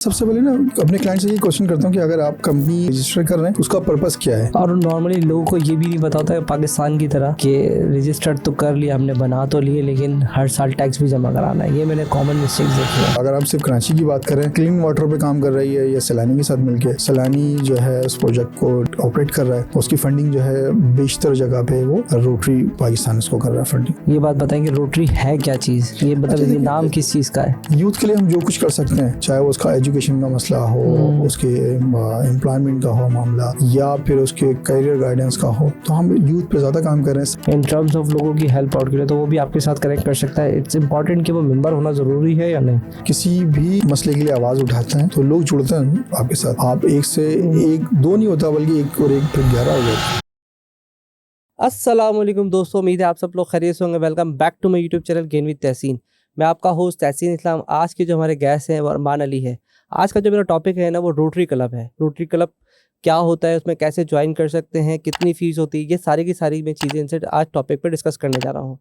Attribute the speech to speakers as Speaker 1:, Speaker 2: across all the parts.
Speaker 1: सबसे पहले ना अपने क्लाइंट से ये क्वेश्चन करता हूँ कि अगर आप कंपनी रजिस्टर कर रहे हैं तो उसका पर्पस क्या है।
Speaker 2: और नॉर्मली लोगों को ये भी नहीं पता होता है पाकिस्तान की तरह कि रजिस्टर्ड तो कर लिया हमने, बना तो लिए, लेकिन हर साल टैक्स भी जमा कराना है। ये मैंने कॉमन मिस्टेक्स देखी है।
Speaker 1: अगर आप सिर्फ कराची की बात करें, क्लीन वाटर पे काम कर रही है या सैलानी के साथ मिलकर, सैलानी जो है उस प्रोजेक्ट को ऑपरेट कर रहा है, उसकी फंडिंग जो है बेशतर जगह पे वो रोटरी पाकिस्तान इसको कर रहा है फंडिंग।
Speaker 2: ये बात बताएं कि रोटरी है क्या चीज़, ये मतलब ये नाम किस चीज़ का है।
Speaker 1: यूथ के लिए हम जो कुछ कर सकते हैं, चाहे वो उसका एजुकेशन का मसला हो, उसके एम्प्लॉयमेंट का हो मामला, या फिर उसके करियर गाइडेंस का हो, तो हम यूथ पे ज़्यादा काम कर रहे हैं।
Speaker 2: इन टर्म्स ऑफ लोगों की हेल्प आउट के लिए तो वो भी आपके साथ कनेक्ट कर सकता है। इट्स इम्पॉर्टेंट कि वो मेंबर होना ज़रूरी है या नहीं।
Speaker 1: किसी भी मसले के लिए आवाज़ उठाते हैं तो लोग जुड़ते हैं आपके साथ। आप एक से एक दो नहीं होता, बल्कि एक और एक फिर 11 हो जाता है।
Speaker 2: अस्सलामुअलैकुम दोस्तों, उम्मीद है आप सब लोग खैरियत से होंगे। Welcome back to my YouTube channel again with Tahseen. मैं आपका होस्ट तहसीन इस्लाम। आज के जो हमारे गेस्ट हैं वो अरमान अली है। आज का जो मेरा टॉपिक है ना वो रोटरी क्लब है। रोटरी क्लब क्या होता है, उसमें कैसे ज्वाइन कर सकते हैं, कितनी फ़ीस होती है, ये सारी की सारी मैं चीज़ें इनसे आज टॉपिक पर डिस्कस करने जा रहा हूँ।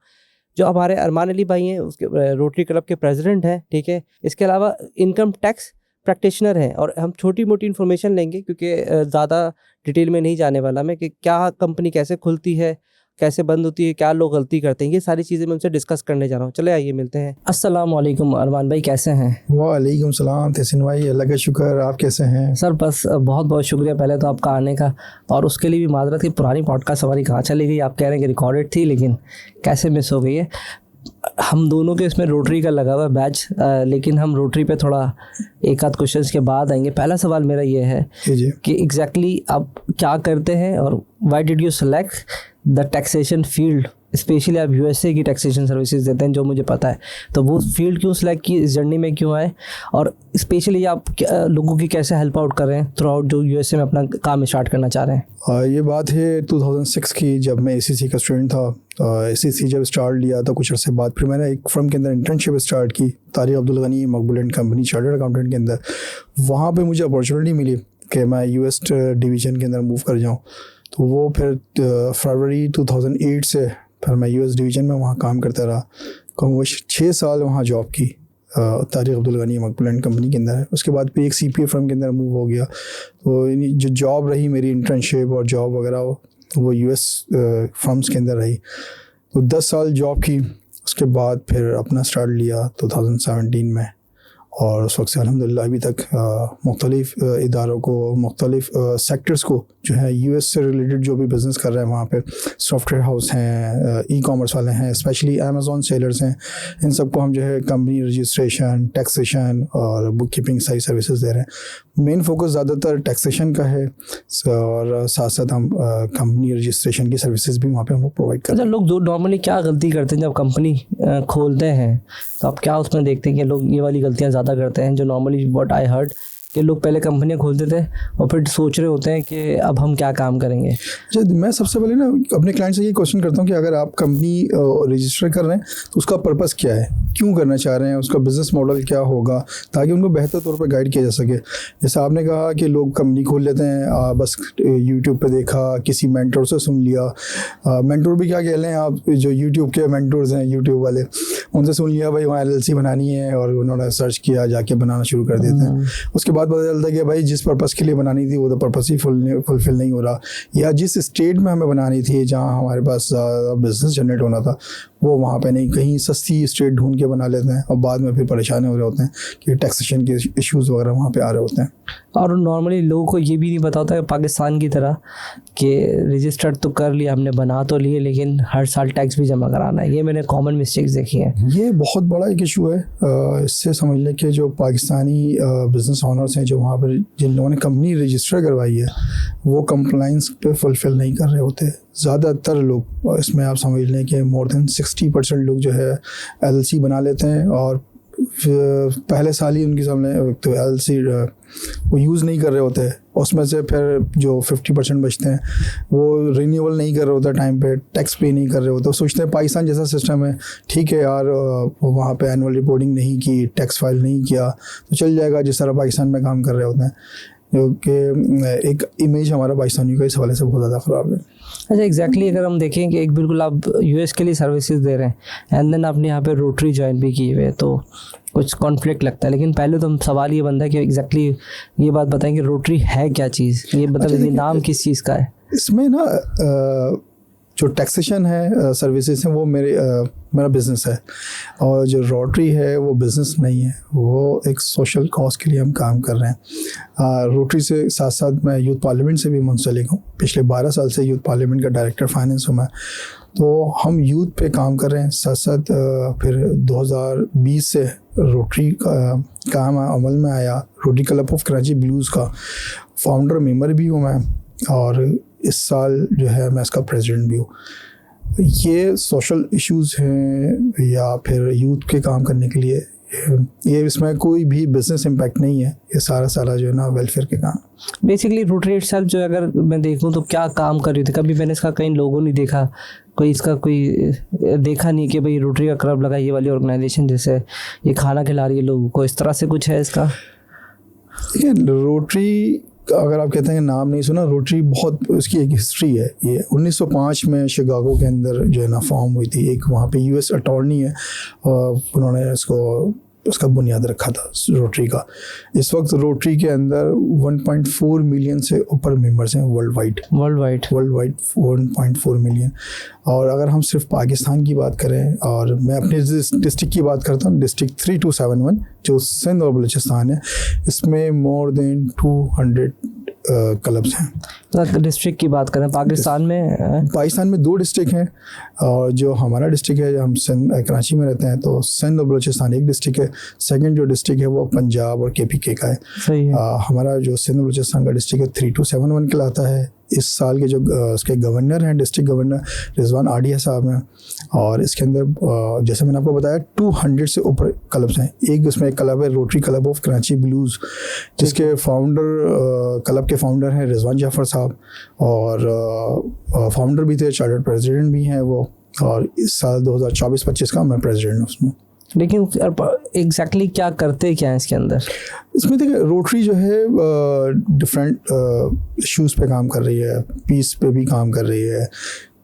Speaker 2: जो हमारे अरमान अली भाई हैं उसके रोटरी क्लब के प्रेसिडेंट हैं, ठीक है। इसके अलावा इनकम टैक्स प्रैक्टिशनर हैं। और हम छोटी मोटी इन्फॉर्मेशन लेंगे क्योंकि ज़्यादा डिटेल में नहीं जाने वाला मैं कि क्या कंपनी कैसे खुलती है, कैसे बंद होती है, क्या लोग गलती करते हैं, ये सारी चीज़ें मैं उनसे डिस्कस करने जा रहा हूँ। चले आइए मिलते हैं। अस्सलाम वालेकुम अरमान भाई, कैसे हैं?
Speaker 1: वालेकुम सलाम तहसीन भाई, अल्लाह का शुक्र। आप कैसे हैं?
Speaker 2: सर बस बहुत बहुत शुक्रिया पहले तो आपका आने का, और उसके लिए भी माजरत की पुरानी पॉडकास्ट हमारी कहाँ चली गई। आप कह रहे हैं कि रिकॉर्डेड थी लेकिन कैसे मिस हो गई है। हम दोनों के इसमें रोटरी का लगा हुआ है बैच, लेकिन हम रोटरी पे थोड़ा एक आध क्वेश्चन के बाद आएंगे। पहला सवाल मेरा ये है कि एग्जैक्टली आप क्या करते हैं और why did you select the taxation field. Specially आप यूएसए की टैक्सेशन सर्विसेज देते हैं जो मुझे पता है, तो वो फील्ड क्यों सिलेक्ट की, इस जर्नी में क्यों आए, और स्पेशली आप लोगों की कैसे हेल्प आउट कर रहे हैं थ्रू आउट जो यूएसए में अपना काम स्टार्ट करना चाह रहे हैं।
Speaker 1: ये बात है 2006 की, जब मैं एसीसी का स्टूडेंट था। एसीसी जब स्टार्ट लिया तो कुछ अर्से बाद फिर मैंने एक फर्म के अंदर इंटर्नशिप स्टार्ट की, तारिक अब्दुल गनी मकबूल एंड कंपनी चार्टर्ड अकाउंटेंट के अंदर। वहाँ पे मुझे अपॉर्चुनिटी मिली कि मैं यूएस डिवीज़न के अंदर मूव कर जाऊँ। तो वो फिर फरवरी 2008 से फिर मैं यूएस डिवीज़न में वहाँ काम करता रहा। वो 6 साल वहाँ जॉब की तारिक अब्दुल गनी मकबूल एंड कंपनी के अंदर है। उसके बाद फिर एक सीपीए फर्म के अंदर मूव हो गया। तो जो जॉब रही मेरी इंटर्नशिप और जॉब वगैरह वो यूएस फर्म्स के अंदर रही। तो 10 साल जॉब की, उसके बाद फिर अपना स्टार्ट लिया 2017 में, और उस वक्त से अल्हम्दुलिल्लाह अभी तक मुख्तलिफ इदारों को, मुख्तलिफ सेक्टर्स को जो है यूएस से रिलेटेड जो भी बिज़नेस कर रहे हैं वहाँ पे सॉफ्टवेयर हाउस हैं, ई कॉमर्स वाले हैं, स्पेशली अमेज़ॉन सेलर्स हैं, इन सबको हम जो है कंपनी रजिस्ट्रेशन, टैक्सेशन और बुक कीपिंग सारी सर्विसेज दे रहे हैं। मेन फोकस ज़्यादातर टैक्सेशन का है, और साथ साथ हम कंपनी रजिस्ट्रेशन की सर्विसेज भी वहाँ पे हम लोग प्रोवाइड करते हैं।
Speaker 2: लोग जो नॉर्मली क्या गलती करते हैं जब कंपनी खोलते हैं, तो आप क्या उसमें देखते हैं कि लोग ये वाली गलतियाँ ज़्यादा करते हैं, जो नॉर्मली व्हाट आई हर्ड कि लोग पहले कंपनियां खोलते थे और फिर सोच रहे होते हैं कि अब हम क्या काम करेंगे।
Speaker 1: मैं सबसे पहले ना अपने क्लाइंट से ये क्वेश्चन करता हूँ कि अगर आप कंपनी रजिस्टर कर रहे हैं तो उसका पर्पस क्या है, क्यों करना चाह रहे हैं, उसका बिज़नेस मॉडल क्या होगा, ताकि उनको बेहतर तौर पर गाइड किया जा सके। जैसे आपने कहा कि लोग कंपनी खोल लेते हैं, बस यूट्यूब पे देखा, किसी मेंटोर से सुन लिया। मेंटोर भी क्या कह रहे हैं, आप जो यूट्यूब के मेंटोर्स हैं, यूट्यूब वाले, उनसे सुन लिया भाई वहाँ LLC बनानी है, और उन्होंने सर्च किया, जाके बनाना शुरू कर देते हैं। उसके बाद पता चलता है कि भाई जिस पर्पस के लिए बनानी थी वो तो पर्पस ही फुलफिल नहीं हो रहा, या जिस स्टेट में हमें बनानी थी जहाँ हमारे पास बिजनेस जनरेट होना था वो वहाँ पे नहीं, कहीं सस्ती स्टेट ढूंढ के बना लेते हैं, और बाद में फिर परेशान हो रहे होते हैं कि टैक्सेशन के इश्यूज़ वगैरह वहाँ पे आ रहे होते हैं।
Speaker 2: और नॉर्मली लोगों को ये भी नहीं पता होता है पाकिस्तान की तरह कि रजिस्टर्ड तो कर लिया हमने, बना तो लिए, लेकिन हर साल टैक्स भी जमा कराना है। ये मैंने कॉमन मिस्टेक्स देखी हैं।
Speaker 1: ये बहुत बड़ा एक इशू है। इससे समझ लें कि जो पाकिस्तानी बिजनेस ऑनर्स हैं, जो वहाँ पर जिन लोगों ने कंपनी रजिस्टर करवाई है, वो कंप्लाइंस पे फुलफिल नहीं कर रहे होते ज़्यादातर लोग। इसमें आप समझ लें कि मोर देन 60% लोग जो है LLC बना लेते हैं, और पहले साल ही उनकी सामने तो LLC वो यूज़ नहीं कर रहे होते। उसमें से फिर जो 50% बचते हैं वो रिन्यूअल नहीं कर रहे होते, टाइम पे टैक्स पे नहीं कर रहे होते। सोचते हैं पाकिस्तान जैसा सिस्टम है, ठीक है यार, वहाँ पे एनुअल रिपोर्टिंग नहीं की, टैक्स फाइल नहीं किया तो चल जाएगा, जिस तरह पाकिस्तान में काम कर रहे होते हैं। जो कि एक इमेज हमारा पाकिस्तानियों का इस हवाले से बहुत ज़्यादा ख़राब है।
Speaker 2: अच्छा, एग्जैक्टली अगर हम देखें कि एक बिल्कुल आप यूएस के लिए सर्विसेज दे रहे हैं एंड देन आपने यहाँ पे रोटरी ज्वाइन भी किए हुए, तो कुछ कॉन्फ्लिक्ट लगता है। लेकिन पहले तो सवाल ये बनता है कि एग्जैक्टली ये बात बताएं कि रोटरी है क्या चीज़, ये मतलब ये नाम किस चीज़ का है?
Speaker 1: इसमें ना जो टैक्सेशन है, सर्विसेज हैं, वो मेरा बिज़नेस है, और जो रोटरी है वो बिज़नेस नहीं है, वो एक सोशल कॉज के लिए हम काम कर रहे हैं। रोटरी से साथ साथ मैं यूथ पार्लियामेंट से भी मुंसलिक हूँ, पिछले 12 साल से यूथ पार्लियामेंट का डायरेक्टर फाइनेंस हूँ मैं। तो हम यूथ पे काम कर रहे हैं, साथ साथ फिर 2020 से रोटरी का काम अमल में आया। Rotary club of Karachi blues का फाउंडर मेंबर भी हूँ मैं, और इस साल जो है मैं इसका प्रेसिडेंट भी हूँ। ये सोशल इश्यूज़ हैं या फिर यूथ के काम करने के लिए, ये इसमें कोई भी बिजनेस इम्पैक्ट नहीं है, ये सारा जो है ना वेलफेयर के काम।
Speaker 2: बेसिकली रोटरी इटसेल्फ जो अगर मैं देखूं तो क्या काम कर रही थी, कभी मैंने इसका कहीं लोगों नहीं देखा, कोई इसका कोई देखा नहीं कि भाई रोटरी का क्लब लगा ये वाली ऑर्गेनाइजेशन जैसे ये खाना खिला रही है लोगों को, इस तरह से कुछ है इसका?
Speaker 1: देखिए, रोटरी अगर आप कहते हैं नाम नहीं सुना, रोटरी बहुत उसकी एक हिस्ट्री है। ये 1905 में शिकागो के अंदर जो है ना फॉर्म हुई थी। एक वहाँ पे यूएस अटॉर्नी है, उन्होंने उसका बुनियाद रखा था रोटरी का। इस वक्त रोटरी के अंदर 1.4 मिलियन से ऊपर मेंबर्स हैं वर्ल्ड वाइड 1.4 मिलियन। और अगर हम सिर्फ पाकिस्तान की बात करें, और मैं अपने डिस्ट्रिक्ट की बात करता हूँ, डिस्ट्रिक्ट 3271 जो सिंध और बलूचिस्तान है, इसमें मोर देन 200 क्लब्स हैं।
Speaker 2: डिस्ट्रिक्ट की बात करें पाकिस्तान में 2 डिस्ट्रिक्ट हैं, और जो हमारा डिस्ट्रिक्ट है, हम सिंध कराची में रहते हैं, तो सिंध और बलूचिस्तान एक डिस्ट्रिक्ट है। सेकंड जो डिस्ट्रिक्ट है वो पंजाब और KPK का है। सही है।
Speaker 1: हमारा जो सिंध और बलूचिस्तान का डिस्ट्रिक्ट है 3271 कहलाता है। इस साल के जो उसके गवर्नर हैं, डिस्ट्रिक्ट गवर्नर रिजवान आडिया साहब हैं, और इसके अंदर जैसे मैंने आपको बताया 200 से ऊपर क्लब्स हैं। एक उसमें एक क्लब है rotary club of Karachi blues, जिसके क्लब के फाउंडर हैं रिजवान जाफ़र साहब, और फाउंडर भी थे, चार्टर्ड प्रेसिडेंट भी हैं वो, और इस साल 2024-25 का मैं प्रेसिडेंट हूँ उसमें।
Speaker 2: लेकिन एग्जैक्टली क्या करते क्या है इसके अंदर?
Speaker 1: इसमें देखिए, रोटरी जो है डिफरेंट इश्यूज़ पे काम कर रही है, पीस पे भी काम कर रही है,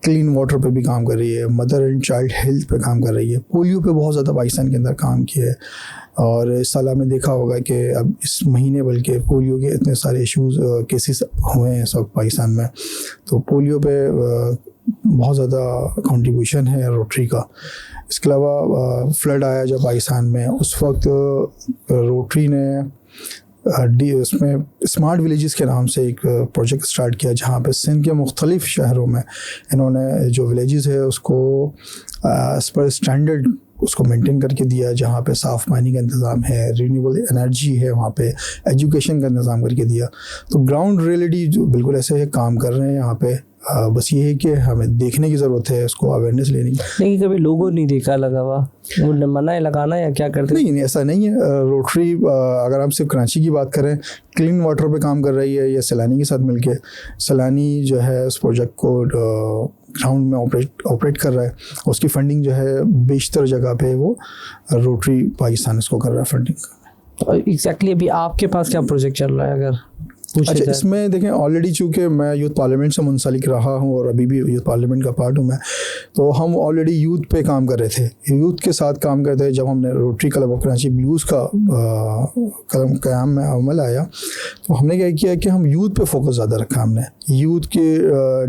Speaker 1: क्लीन वाटर पे भी काम कर रही है, मदर एंड चाइल्ड हेल्थ पे काम कर रही है, पोलियो पे बहुत ज़्यादा पाकिस्तान के अंदर काम किया है। और इस साल आपने देखा होगा कि अब इस महीने बल्कि पोलियो के इतने सारे इश्यूज़ केसेस हुए हैं सब पाकिस्तान में, तो पोलियो पे बहुत ज़्यादा कंट्रीब्यूशन है रोटरी का। इसके अलावा फ्लड आया जब पाकिस्तान में, उस वक्त रोटरी ने उसमें स्मार्ट विलेजेस के नाम से एक प्रोजेक्ट स्टार्ट किया, जहाँ पे सिंध के मुख्तलिफ़ शहरों में इन्होंने जो विलेजेस है उसको एज पर स्टैंडर्ड उसको मेंटेन करके दिया, जहाँ पे साफ़ पानी का इंतज़ाम है, रिन्यूएबल एनर्जी है, वहाँ पे एजुकेशन का इंतज़ाम करके दिया। तो ग्राउंड रियलिटी जो बिल्कुल ऐसे है काम कर रहे हैं यहाँ पे। बस ये है कि हमें देखने की ज़रूरत है, उसको अवेयरनेस लेने की।
Speaker 2: नहीं, कभी लोगों नहीं देखा लगा हुआ, वो मना है लगाना या क्या करते?
Speaker 1: नहीं, ऐसा नहीं है। रोटरी अगर हम सिर्फ कराची की बात करें, क्लीन वाटर पे काम कर रही है, या सैलानी के साथ मिलके। सैलानी जो है उस प्रोजेक्ट को ग्राउंड में ऑपरेट कर रहा है, उसकी फंडिंग जो है बेशतर जगह पे वो रोटरी पाकिस्तान इसको कर रहा है फंडिंग।
Speaker 2: एग्जैक्टली अभी आपके पास क्या प्रोजेक्ट चल रहा है अगर?
Speaker 1: अच्छा, इसमें देखें, ऑलरेडी चूँकि मैं यूथ पार्लियामेंट से मुंसलिक रहा हूँ और अभी भी यूथ पार्लियामेंट का पार्ट हूँ मैं, तो हम ऑलरेडी यूथ पे काम कर रहे थे, यूथ के साथ काम कर रहे थे। जब हमने rotary club of Karachi blues का क़याम में अमल आया, तो हमने क्या किया कि हम यूथ पे फोकस ज़्यादा रखा। हमने यूथ के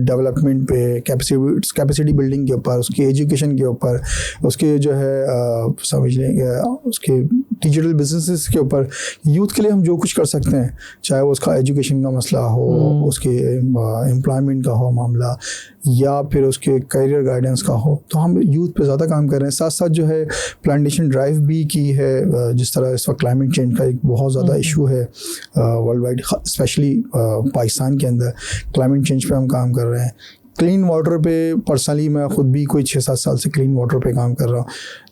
Speaker 1: डेवलपमेंट पे, कैपेसिटी बिल्डिंग के ऊपर, उसके एजुकेशन के ऊपर, उसके जो है समझ लें उसके डिजिटल बिजनेसेस के ऊपर, यूथ के लिए हम जो कुछ कर सकते हैं, चाहे वो उसका एजुकेशन का मसला हो, उसके एम्प्लॉयमेंट का हो मामला, या फिर उसके करियर गाइडेंस का हो, तो हम यूथ पे ज़्यादा काम कर रहे हैं। साथ साथ जो है प्लांटेशन ड्राइव भी की है, जिस तरह इस वक्त क्लाइमेट चेंज का एक बहुत ज़्यादा इशू है वर्ल्ड वाइड, स्पेशली पाकिस्तान के अंदर क्लाइमेट चेंज पे हम काम कर रहे हैं। क्लीन वाटर पे पर्सनली मैं ख़ुद भी कोई 6-7 साल से क्लीन वाटर पे काम कर रहा हूँ।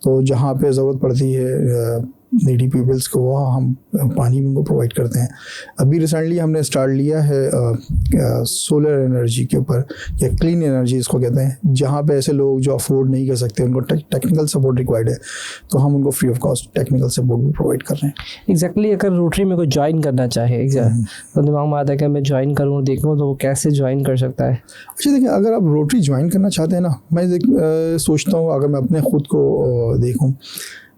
Speaker 1: तो जहाँ पे ज़रूरत पड़ती है नीडी पीपल्स को, वहाँ हम पानी भी उनको प्रोवाइड करते हैं। अभी रिसेंटली हमने स्टार्ट लिया है सोलर एनर्जी के ऊपर, या क्लीन एनर्जी इसको कहते हैं, जहाँ पे ऐसे लोग जो अफोर्ड नहीं कर सकते, उनको टेक्निकल सपोर्ट रिक्वायर्ड है, तो हम उनको free of cost technical support भी प्रोवाइड कर रहे हैं।
Speaker 2: एग्जैक्टली अगर रोटरी में कोई ज्वाइन करना चाहे तो दिमाग में आता है कि मैं ज्वाइन करूँ देखूँ, तो वो कैसे ज्वाइन कर सकता है?
Speaker 1: अच्छा देखिए, अगर आप रोटरी ज्वाइन करना चाहते हैं ना, मैं सोचता हूँ, अगर मैं अपने खुद को देखूँ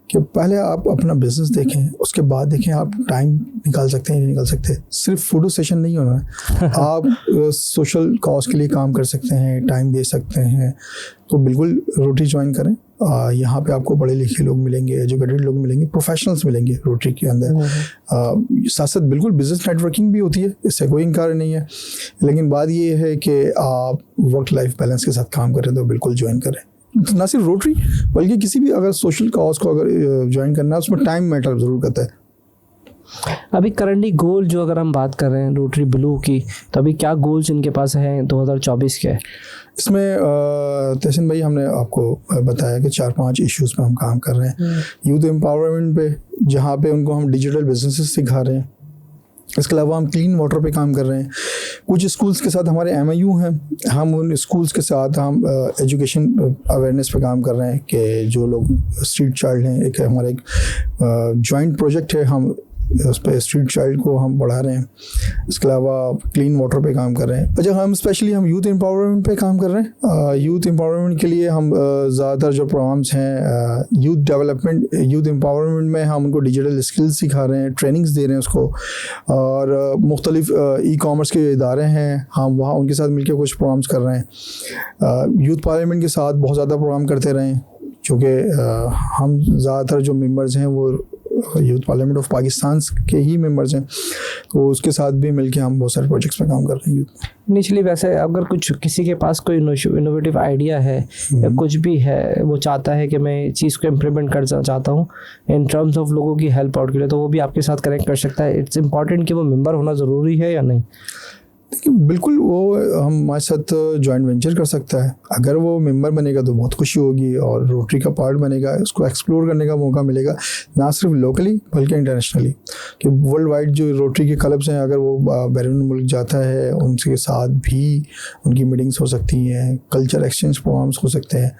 Speaker 1: कि पहले आप अपना बिजनेस देखें, उसके बाद देखें आप टाइम निकाल सकते हैं नहीं निकाल सकते। सिर्फ फोटो सेशन नहीं होना है, आप सोशल कॉज के लिए काम कर सकते हैं, टाइम दे सकते हैं, तो बिल्कुल रोटरी ज्वाइन करें। यहाँ पे आपको पढ़े लिखे लोग मिलेंगे, एजुकेटेड लोग मिलेंगे, प्रोफेशनल्स मिलेंगे रोटरी के अंदर। साथ साथ बिल्कुल बिजनेस नेटवर्किंग भी होती है, इससे कोई इनकार नहीं है, लेकिन बात ये है कि आप वर्क लाइफ बैलेंस के साथ काम करें तो बिल्कुल ज्वाइन करें। ना सिर्फ रोटरी बल्कि किसी भी अगर सोशल कॉज को अगर ज्वाइन करना है, उसमें टाइम मैटर ज़रूर करता है।
Speaker 2: अभी करंटली गोल जो अगर हम बात कर रहे हैं रोटरी ब्लू की, तो अभी क्या गोल्स इनके पास हैं 2024 के?
Speaker 1: इसमें तहसीन भाई, हमने आपको बताया कि 4-5 इश्यूज़ पे हम काम कर रहे हैं। यूथ एम्पावरमेंट पे, जहाँ पे उनको हम डिजिटल बिजनेसेस सिखा रहे हैं। इसके अलावा हम क्लीन वाटर पे काम कर रहे हैं। कुछ स्कूल्स के साथ हमारे MIU हैं, हम उन स्कूल्स के साथ हम एजुकेशन अवेयरनेस पे काम कर रहे हैं कि जो लोग स्ट्रीट चाइल्ड हैं, एक हमारा एक जॉइंट प्रोजेक्ट है, हम उस पर स्ट्रीट चाइल्ड को हम बढ़ा रहे हैं। इसके अलावा क्लीन वाटर पे काम कर रहे हैं। अच्छा, हम स्पेशली हम यूथ एम्पावरमेंट पे काम कर रहे हैं। यूथ एम्पावरमेंट के लिए हम ज़्यादातर जो प्रोग्राम्स हैं यूथ डेवलपमेंट, यूथ एम्पावरमेंट में हम उनको डिजिटल स्किल्स सिखा रहे हैं, ट्रेनिंग्स दे रहे हैं उसको, और मुख्तलिफ ई-कॉमर्स के इदारे हैं, हम वहाँ उनके साथ मिलकर कुछ प्रोग्राम्स कर रहे हैं। यूथ पार्लियामेंट के साथ बहुत ज़्यादा प्रोग्राम करते रहे हैं, क्योंकि हम ज़्यादातर जो मेंबर्स हैं वो यूथ पार्लियामेंट ऑफ पाकिस्तान के ही मेंबर्स हैं, तो उसके साथ भी मिलके हम बहुत सारे प्रोजेक्ट्स पे काम कर रहे हैं यूथ में।
Speaker 2: इनिशियली वैसे अगर कुछ किसी के पास कोई इनोवेटिव आइडिया है या कुछ भी है, वो चाहता है कि मैं चीज़ को इम्प्लीमेंट करना चाहता हूँ इन टर्म्स ऑफ लोगों की हेल्प आउट के लिए, तो वो भी आपके साथ कनेक्ट कर सकता है? इट्स इम्पॉर्टेंट कि वो मेंबर होना ज़रूरी है या नहीं?
Speaker 1: देखिए, बिल्कुल वो हम हमारे साथ जॉइंट वेंचर कर सकता है। अगर वो मेंबर बनेगा तो बहुत खुशी होगी और रोटरी का पार्ट बनेगा, उसको एक्सप्लोर करने का मौका मिलेगा, ना सिर्फ लोकली बल्कि इंटरनेशनली। कि वर्ल्ड वाइड जो रोटरी के क्लब्स हैं, अगर वो बैरून मुल्क जाता है, उनके साथ भी उनकी मीटिंग्स हो सकती हैं, कल्चर एक्सचेंज प्रोग्राम्स हो सकते हैं।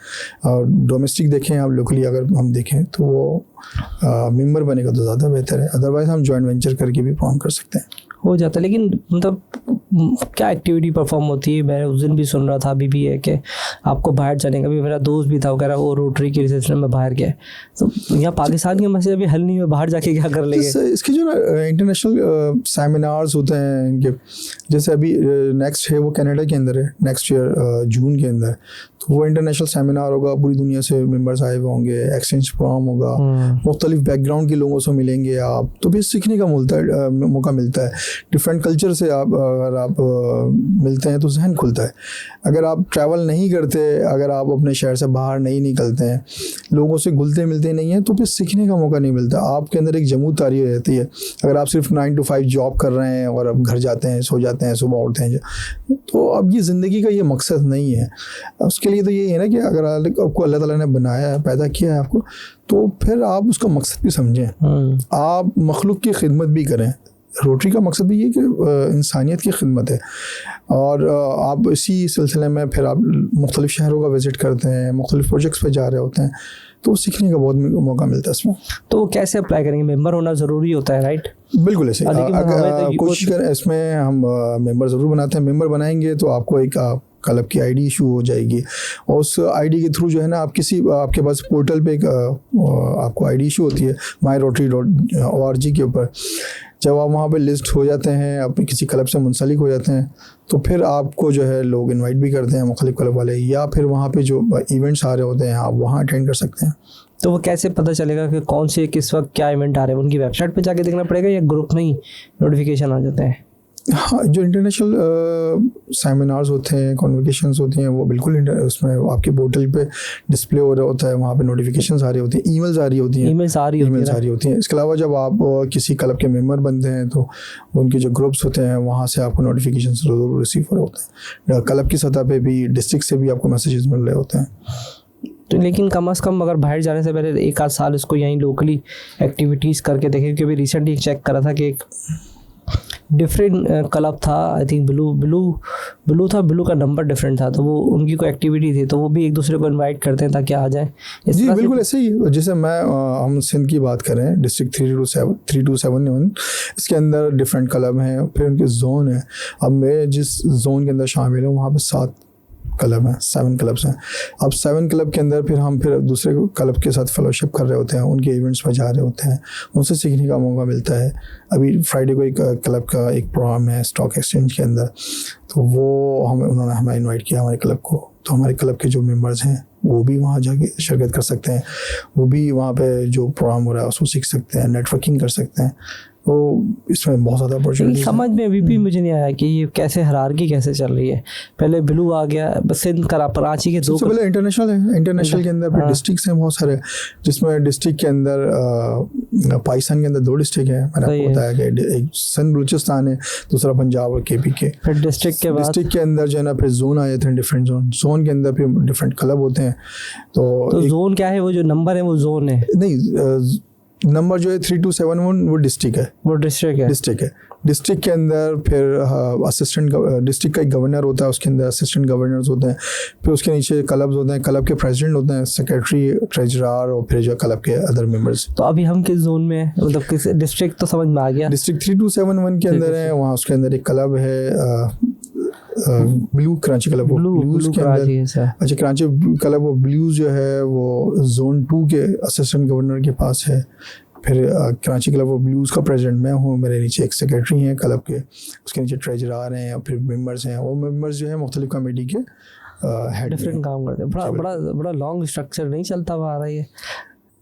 Speaker 1: और डोमेस्टिक देखें आप, लोकली अगर हम देखें तो वो मेंबर बनेगा तो ज़्यादा बेहतर है। अदरवाइज़ हम जॉइंट वेंचर करके भी प्रोग्राम कर सकते हैं,
Speaker 2: हो जाता है। लेकिन मतलब क्या एक्टिविटी परफॉर्म होती है? मैं उस दिन भी सुन रहा था, अभी भी है कि आपको बाहर जाने का भी, मेरा दोस्त भी था वो कह रहा वो रोटरी के रिसेप्शन में बाहर गया। तो यहाँ पाकिस्तान के मसले अभी हल नहीं हुए, बाहर जाके क्या कर लेंगे?
Speaker 1: इसके जो ना इंटरनेशनल सेमिनार्स होते हैं इनके, जैसे अभी नेक्स्ट है वो कनाडा के अंदर है, नेक्स्ट ईयर जून के अंदर, तो वो इंटरनेशनल सेमिनार होगा, पूरी दुनिया से मेंबर्स आए हुए होंगे, एक्सचेंज प्रोग्राम होगा, मुख्तलिफ बैकग्राउंड के लोगों से मिलेंगे आप, तो भी सीखने का मौका मिलता है। डिफरेंट कल्चर से अगर आप मिलते हैं तो जहन खुलता है। अगर आप ट्रैवल नहीं करते, अगर आप अपने शहर से बाहर नहीं निकलते हैं, लोगों से घुलते मिलते नहीं हैं, तो फिर सीखने का मौका नहीं मिलता। आपके अंदर एक जमूत तारी रहती है। अगर आप सिर्फ 9 to 5 जॉब कर रहे हैं और अब घर जाते हैं, सो जाते हैं, सुबह उठते हैं, तो अब ये ज़िंदगी का ये मकसद नहीं है। उसके लिए तो ये है ना कि अगर आपको अल्लाह ताला ने बनाया है, पैदा किया है आपको, तो फिर आप उसका मकसद भी समझें, आप मखलूक की खिदमत भी करें। रोटरी का मकसद भी ये कि इंसानियत की खिदमत है। और आप इसी सिलसिले में फिर आप मुख्तलिफ शहरों का विज़िट करते हैं, मुख्तलिफ प्रोजेक्ट्स पे जा रहे होते हैं, तो सीखने का बहुत मौका मिलता है इसमें।
Speaker 2: तो वो कैसे अप्लाई करेंगे? मेंबर होना ज़रूरी होता है, राइट?
Speaker 1: बिल्कुल ऐसे कोशिश करें, इसमें हम मेंबर ज़रूर बनाते हैं। मेंबर बनाएंगे तो आपको एक क्लब की आईडी इशू हो जाएगी, और उस आईडी के थ्रू जो है ना, आप आपके पास पोर्टल पे एक आपको आईडी इशू होती है myrotary.org के ऊपर। जब आप वहाँ पे लिस्ट हो जाते हैं, आप किसी क्लब से मुंसलिक हो जाते हैं, तो फिर आपको जो है लोग इनवाइट भी करते हैं, मुख्तलिफ क्लब वाले, या फिर वहाँ पे जो इवेंट्स आ रहे होते हैं आप वहाँ अटेंड कर सकते हैं।
Speaker 2: तो वो कैसे पता चलेगा कि कौन से किस वक्त क्या इवेंट आ रहे हैं? उनकी वेबसाइट पे जाके देखना पड़ेगा या ग्रुप में ही नोटिफिकेशन आ जाते हैं?
Speaker 1: हाँ, जो इंटरनेशनल सेमिनार्स होते हैं, कॉन्वोकेशंस होती हैं, वो बिल्कुल उसमें आपके पोर्टल पे डिस्प्ले हो रहा होता है, वहाँ पे नोटिफिकेशंस आ रही होती हैं, ईमेल्स आ रही होती हैं। इसके अलावा जब आप किसी क्लब के मेंबर बनते हैं तो उनके जो ग्रुप्स होते हैं वहाँ से आपको नोटिफिकेशन ज़रूर रिसीव हो रहे होते हैं। क्लब की सतह पर भी, डिस्ट्रिक्ट से भी आपको मैसेजेस मिल रहे होते हैं।
Speaker 2: तो लेकिन कम से कम अगर बाहर जाने से पहले 1 आध साल इसको यहीं लोकली एक्टिविटीज़ करके देखें, क्योंकि अभी रिसेंटली चेक करा था कि एक डिफरेंट क्लब था, आई थिंक ब्लू था, ब्लू का नंबर डिफरेंट था, तो वो उनकी कोई एक्टिविटी थी, तो वो भी एक दूसरे को इनवाइट करते हैं ताकि आ जाए।
Speaker 1: जी बिल्कुल ऐसे ही, जैसे हम सिंध की बात करें, डिस्ट्रिक्ट 3271, इसके अंदर डिफरेंट क्लब हैं, फिर उनके जोन है। अब मैं जिस जोन के अंदर शामिल हूँ वहाँ पे 7 क्लब हैं, 7 क्लब्स हैं। अब 7 क्लब के अंदर फिर दूसरे क्लब के साथ फेलोशिप कर रहे होते हैं, उनके इवेंट्स में जा रहे होते हैं, उनसे सीखने का मौका मिलता है। अभी फ्राइडे को एक क्लब का एक प्रोग्राम है स्टॉक एक्सचेंज के अंदर, तो वो उन्होंने हमें इनवाइट किया हमारे क्लब को, तो हमारे क्लब के जो मेंबर्स हैं वो भी वहाँ जाके शिरकत कर सकते हैं, वो भी वहाँ पे जो प्रोग्राम हो रहा है उसको सीख सकते हैं, नेटवर्किंग कर सकते हैं। तो इसमें बहुत ज़्यादा अपॉर्चुनिटी
Speaker 2: समझ में अभी भी मुझे नहीं आया कि ये कैसे हायरार्की कैसे चल रही है। पहले ब्लू आ गया, बस सिंध कराची के 2
Speaker 1: पहले इंटरनेशनल है, इंटरनेशनल के अंदर फिर डिस्ट्रिक्ट्स हैं बहुत सारे, जिसमें डिस्ट्रिक्ट के अंदर पाकिस्तान के अंदर 2 डिस्ट्रिक्ट हैं। मैंने आपको बताया कि एक सिंध बलूचिस्तान है, दूसरा पंजाब और KP के।
Speaker 2: फिर डिस्ट्रिक्ट के अंदर
Speaker 1: जो है ना फिर जोन आ जाते हैं, डिफरेंट जोन के अंदर फिर डिफरेंट क्लब होते हैं। तो
Speaker 2: जोन क्या है, वो जो नंबर है वो जोन है
Speaker 1: नहीं, नंबर जो है 3271 वो डिस्ट्रिक्ट है, डिस्ट्रिक्ट है। डिस्ट्रिक्ट के अंदर फिर असिस्टेंट डिस्ट्रिक्ट का एक गवर्नर होता है, उसके अंदर असिस्टेंट गवर्नर्स होते हैं, फिर उसके नीचे क्लब्स होते हैं, क्लब के प्रेसिडेंट होते हैं, सेक्रेटरी, ट्रेजरर और फिर जो क्लब के अदर मेंबर्स।
Speaker 2: तो अभी हम किस जोन में हैं, मतलब किस डिस्ट्रिक्ट? तो समझ में आ गया,
Speaker 1: डिस्ट्रिक्ट 3271 के अंदर है, वहाँ उसके अंदर एक क्लब है ब्लू, कराची क्लब, ब्लूज के अंदर। अच्छा, कराची क्लब वो ब्लूज जो है वो जोन 2 के असिस्टेंट गवर्नर के पास है। फिर कराची क्लब वो ब्लूज का प्रेसिडेंट मैं हूँ, मेरे नीचे एक सेक्रेटरी हैं क्लब के, उसके नीचे ट्रेजरर हैं और फिर मेंबर्स हैं। वो मेंबर्स जो है मुख्तलिफ कमेटी के हेड
Speaker 2: डिफरेंट काम करते हैं। बड़ा लॉन्ग स्ट्रक्चर नहीं चलता हुआ आ रहा है।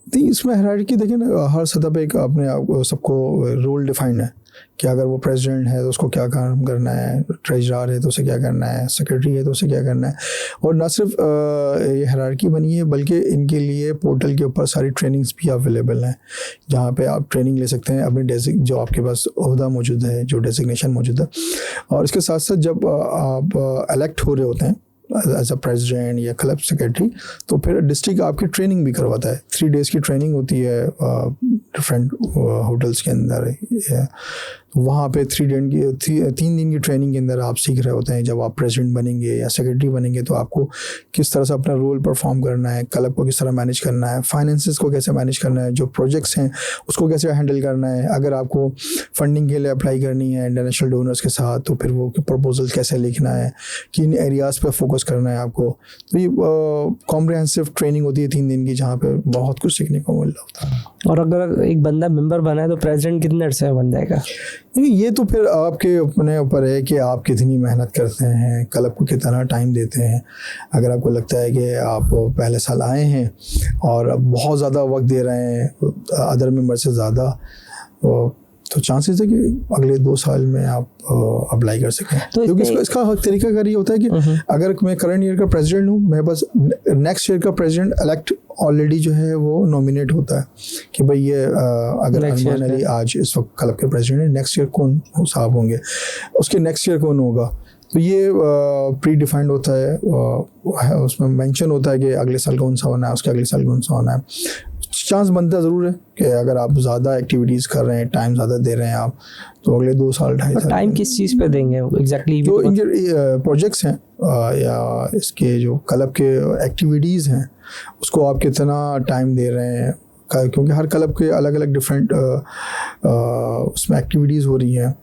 Speaker 1: नहीं, इसमें हायरार्की देखिए ना, हर सतह पे एक अपने सबको रोल डिफाइंड है कि अगर वो प्रेसिडेंट है तो उसको क्या काम करना है, ट्रेजरर है तो उसे क्या करना है, सेक्रेटरी है तो उसे क्या करना है। और न सिर्फ ये हायरार्की बनी है, बल्कि इनके लिए पोर्टल के ऊपर सारी ट्रेनिंग्स भी अवेलेबल हैं, जहाँ पे आप ट्रेनिंग ले सकते हैं अपने जो आपके पास ओहदा मौजूद है, जो डेजिग्नेशन मौजूद है। और इसके साथ साथ जब आप इलेक्ट हो रहे होते हैं एज अ प्रेसिडेंट या क्लब सेक्रेटरी, तो फिर डिस्ट्रिक्ट आपकी ट्रेनिंग भी करवाता है। 3 डेज़ की ट्रेनिंग होती है डिफरेंट होटल्स के अंदर। वहाँ पे 3 दिन की ट्रेनिंग के अंदर आप सीख रहे होते हैं। जब आप प्रेसिडेंट बनेंगे या सेक्रेटरी बनेंगे तो आपको किस तरह से अपना रोल परफॉर्म करना है, क्लब को किस तरह मैनेज करना है, फाइनेंसेस को कैसे मैनेज करना है, जो प्रोजेक्ट्स हैं उसको कैसे हैंडल करना है। अगर आपको फंडिंग के लिए अप्लाई करनी है इंटरनेशनल डोनर्स के साथ, तो फिर वो प्रपोजल कैसे लिखना है, किन एरियाज़ पर फोकस करना है आपको। तो ये कॉम्प्रिहेंसिव ट्रेनिंग होती है 3 दिन की, जहाँ पर बहुत कुछ सीखने को मिल रहा होता है।
Speaker 2: और अगर एक बंदा मेंबर बना है तो प्रेसिडेंट कितने अरसे में बन जाएगा?
Speaker 1: ये तो फिर आपके अपने ऊपर है कि आप कितनी मेहनत करते हैं, क्लब को कितना टाइम देते हैं। अगर आपको लगता है कि आप पहले साल आए हैं और अब बहुत ज़्यादा वक्त दे रहे हैं अदर मेंबर से ज़्यादा, तो चांसेस है कि अगले 2 साल में आप अप्लाई कर सकें। तो क्योंकि इसका तरीका कर ये होता है कि अगर मैं करंट ईयर का प्रेसिडेंट हूँ, मैं बस नेक्स्ट ईयर का प्रेसिडेंट इलेक्ट ऑलरेडी जो है वो नॉमिनेट होता है कि भाई ये अगर अरमान अली आज इस वक्त क्लब के प्रेसिडेंट है, नेक्स्ट ईयर कौन साहब होंगे, उसके नेक्स्ट ईयर कौन होगा। तो ये प्री डिफाइंड होता है, उसमें मेंशन होता है कि अगले साल कौन सा होना है, उसके अगले साल कौन सा होना है। चांस बनता ज़रूर है कि अगर आप ज़्यादा एक्टिविटीज़ कर रहे हैं, टाइम ज़्यादा दे रहे हैं आप, तो अगले 2 साल 2.5 साल
Speaker 2: टाइम किस चीज़ पे देंगे एग्जैक्टली?
Speaker 1: जो इनके प्रोजेक्ट्स हैं या इसके जो क्लब के एक्टिविटीज़ हैं, उसको आप कितना टाइम दे रहे हैं, क्योंकि हर क्लब के अलग अलग डिफरेंट उसमें एक्टिविटीज़ हो रही हैं,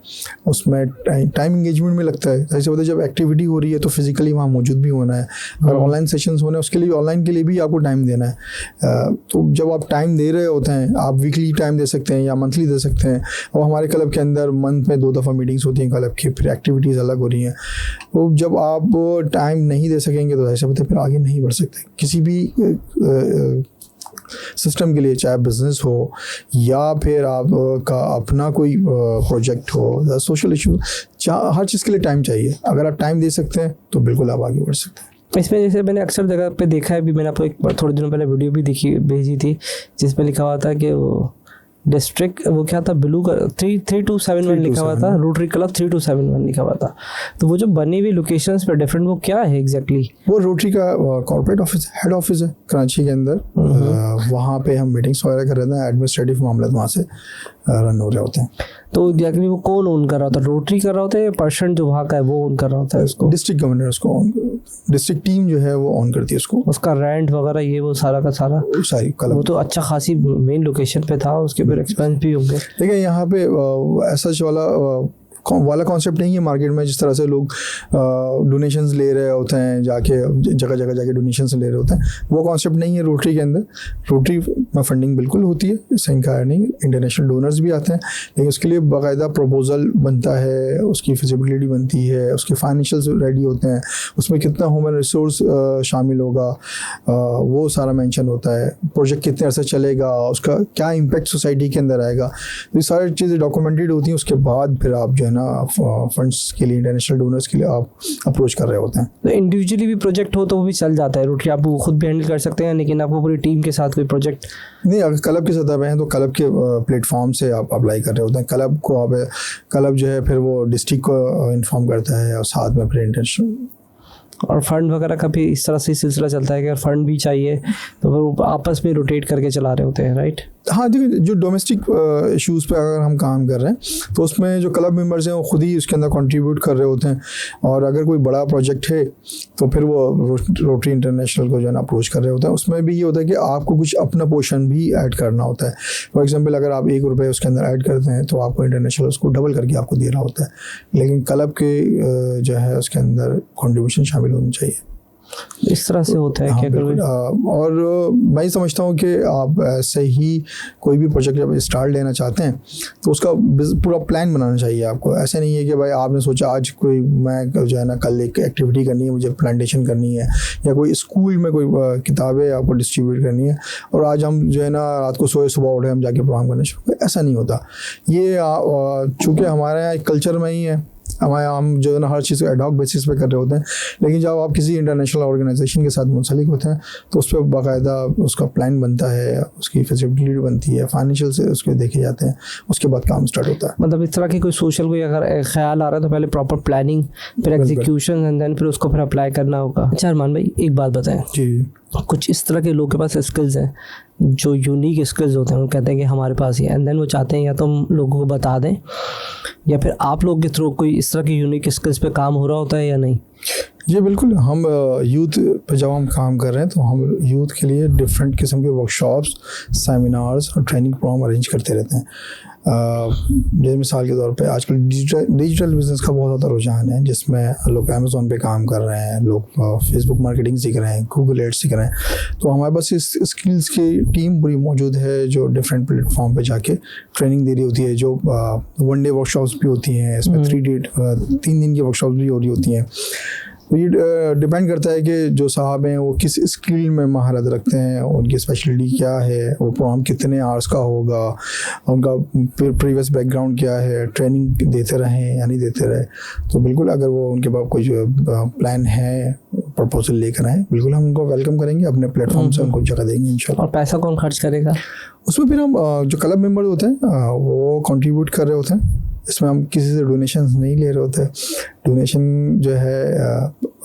Speaker 1: उसमें टाइम इंगेजमेंट में लगता है। जैसे होता है जब एक्टिविटी हो रही है तो फिज़िकली वहाँ मौजूद भी होना है, अगर ऑनलाइन सेशंस होने उसके लिए ऑनलाइन के लिए भी आपको टाइम देना है। तो जब आप टाइम दे रहे होते हैं, आप वीकली टाइम दे सकते हैं या मंथली दे सकते हैं। और हमारे क्लब के अंदर मंथ में 2 दफ़ा मीटिंग्स होती हैं क्लब की, फिर एक्टिविटीज़ अलग हो रही हैं। तो जब आप टाइम नहीं दे सकेंगे तो ऐसे होते फिर आगे नहीं बढ़ सकते किसी भी सिस्टम के लिए, चाहे बिजनेस हो या फिर आपका अपना कोई प्रोजेक्ट हो, सोशल इशू, हर चीज़ के लिए टाइम चाहिए। अगर आप टाइम दे सकते हैं तो बिल्कुल आप आगे बढ़ सकते हैं।
Speaker 2: इसमें जैसे मैंने अक्सर जगह पे देखा है, भी मैंने आपको एक थोड़े दिनों पहले वीडियो भी भेजी थी जिसमें लिखा हुआ था कि वो डिस्ट्रिक्ट वो क्या था, ब्लू का 3271 लिखा हुआ था, रोटरी क्लब 3271 लिखा हुआ था। तो वो जो बनी हुई लोकेशंस पे डिफरेंट, वो क्या है एग्जैक्टली?
Speaker 1: वो रोटरी का कॉर्पोरेट ऑफिस, हेड ऑफिस है कराची के अंदर। वहाँ पे हम मीटिंग्स वगैरह कर रहे थे, एडमिनिस्ट्रेटिव मामले वहाँ से रन हो रहे होते हैं।
Speaker 2: तो एग्जैक्टली वो कौन ओन कर रहा होता है? रोटरी कर रहा होता है या पर्सन जो वहाँ का है वो ओन कर रहा होता है उसको?
Speaker 1: डिस्ट्रिक्ट गवर्नर उसको डिस्ट्रिक्ट टीम जो है वो ऑन करती है उसको।
Speaker 2: उसका रेंट वगैरह ये वो सारा का सारा
Speaker 1: सारी कलम।
Speaker 2: वो तो अच्छा खासी मेन लोकेशन पे था, उसके फिर एक्सपेंस भी होंगे।
Speaker 1: देखिए यहाँ पे ऐसा वाला कॉन्सेप्ट नहीं है मार्केट में, जिस तरह से लोग डोनेशंस ले रहे होते हैं, जाके जगह जगह जाके डोनेशंस ले रहे होते हैं, वो कॉन्सेप्ट नहीं है रोटरी के अंदर। रोटरी में फंडिंग बिल्कुल होती है, इससे इनकार नहीं, इंटरनेशनल डोनर्स भी आते हैं, लेकिन उसके लिए बाकायदा प्रपोजल बनता है, उसकी फिजिबिलिटी बनती है, उसके फाइनेंशियल्स रेडी होते हैं, उसमें कितना ह्यूमन रिसोर्स शामिल होगा वो सारा मेंशन होता है, प्रोजेक्ट कितने अर्से चलेगा, उसका क्या इम्पैक्ट सोसाइटी के अंदर आएगा, ये सारी चीज़ें डॉक्यूमेंटेड होती हैं। उसके बाद फिर आप जो है ना फंड्स के लिए, इंटरनेशनल डोनर्स के लिए आप अप्रोच कर रहे होते हैं।
Speaker 2: तो इंडिविजुअली भी प्रोजेक्ट हो तो वो भी चल जाता है रोटरी, आप वो खुद भी हैंडल कर सकते हैं, लेकिन आपको पूरी टीम के साथ कोई प्रोजेक्ट
Speaker 1: नहीं, अगर क्लब की सतह पे हैं तो क्लब के प्लेटफॉर्म से आप अप्लाई कर रहे होते हैं। क्लब को आप क्लब जो है फिर वो डिस्ट्रिक्ट को इन्फॉर्म करता है और साथ में फिर इंटरनेशनल।
Speaker 2: और फंड वगैरह का भी इस तरह से सिलसिला चलता है कि अगर फंड भी चाहिए तो फिर वो आपस में रोटेट करके चला रहे होते हैं, राइट?
Speaker 1: हाँ, देखिए जो डोमेस्टिक इश्यूज़ पे अगर हम काम कर रहे हैं तो उसमें जो क्लब मेंबर्स हैं वो खुद ही उसके अंदर कंट्रीब्यूट कर रहे होते हैं, और अगर कोई बड़ा प्रोजेक्ट है तो फिर वो रोटरी इंटरनेशनल को जो है ना अप्रोच कर रहे होते हैं। उसमें भी ये होता है कि आपको कुछ अपना पोर्शन भी ऐड करना होता है। फॉर एग्जांपल अगर आप ₹1 उसके अंदर ऐड करते हैं तो आपको इंटरनेशनल उसको डबल करके आपको दे रहा होता है, लेकिन क्लब के जो है उसके अंदर कॉन्ट्रीब्यूशन शामिल होनी चाहिए।
Speaker 2: इस तरह से होता है।
Speaker 1: हाँ,
Speaker 2: क्या
Speaker 1: और मैं समझता हूँ कि आप ऐसे ही कोई भी प्रोजेक्ट जब स्टार्ट लेना चाहते हैं तो उसका पूरा प्लान बनाना चाहिए आपको। ऐसे नहीं है कि भाई आपने सोचा आज कोई मैं जो है ना कल एक एक्टिविटी करनी है, मुझे प्लांटेशन करनी है, या कोई स्कूल में कोई किताबें आपको डिस्ट्रीब्यूट करनी है और आज हम जो है ना रात को सोए सुबह उठे हम जाके प्रोग्राम करना शुरू करें, ऐसा नहीं होता। ये चूँकि हमारे यहाँ एक कल्चर में ही है, हम जो है ना हर चीज़ एडहॉक बेसिस पे कर रहे होते हैं, लेकिन जब आप किसी इंटरनेशनल ऑर्गेनाइजेशन के साथ मुंसलिक होते हैं तो उस पर बाकायदा उसका प्लान बनता है, उसकी फिजिबिलिटी बनती है, फाइनेंशियल से उसके देखे जाते हैं, उसके बाद काम स्टार्ट होता है।
Speaker 2: मतलब इस तरह की कोई सोशल कोई अगर ख्याल आ रहा है तो पहले प्रॉपर प्लानिंग, फिर एग्जीक्यूशन एंड देन फिर उसको फिर अप्लाई करना होगा। अच्छा अरमान भाई, एक बात बताएं
Speaker 1: जी,
Speaker 2: कुछ इस तरह के लोगों के पास स्किल्स हैं जो यूनिक स्किल्स होते हैं, वो कहते हैं कि हमारे पास ही है, एंड देन वो चाहते हैं या तो हम लोगों को बता दें या फिर आप लोग के थ्रू कोई इस तरह की यूनिक स्किल्स पे काम हो रहा होता है या नहीं?
Speaker 1: जी बिल्कुल, हम यूथ पे जब हम काम कर रहे हैं तो हम यूथ के लिए डिफरेंट किस्म के वर्कशॉप्स, सेमिनार्स और ट्रेनिंग प्रोग्राम अरेंज करते रहते हैं। जैसे मिसाल के तौर पे आजकल डिजिटल बिजनेस का बहुत ज़्यादा रुझान है, जिसमें लोग अमेज़ॉन पे काम कर रहे हैं, लोग फेसबुक मार्केटिंग सीख रहे हैं, गूगल एड्स सीख रहे हैं। तो हमारे पास इस स्किल्स की टीम पूरी मौजूद है जो डिफरेंट प्लेटफॉर्म पे जाके ट्रेनिंग दे रही होती है, जो 1 डे वर्कशॉप्स भी होती हैं, इसमें 3 दिन की वर्कशॉप्स भी हो रही होती हैं। तो ये डिपेंड करता है कि जो साहब हैं वो किस स्किल में महारत रखते हैं, उनकी स्पेशलिटी क्या है, वो प्रोग्राम कितने आवर्स का होगा, उनका प्रीवियस बैकग्राउंड क्या है, ट्रेनिंग देते रहें या नहीं देते रहे। तो बिल्कुल अगर वो उनके पास कोई जो प्लान है, प्रपोजल लेकर आए, बिल्कुल हम उनको वेलकम करेंगे, अपने प्लेटफॉर्म से उनको जगह देंगे इंशाल्लाह।
Speaker 2: और पैसा कौन खर्च करेगा
Speaker 1: उसमें? फिर हम जो क्लब मेंबर होते हैं वो कंट्रीब्यूट कर रहे होते हैं, इसमें हम किसी से डोनेशन नहीं ले रहे होते। डोनेशन जो है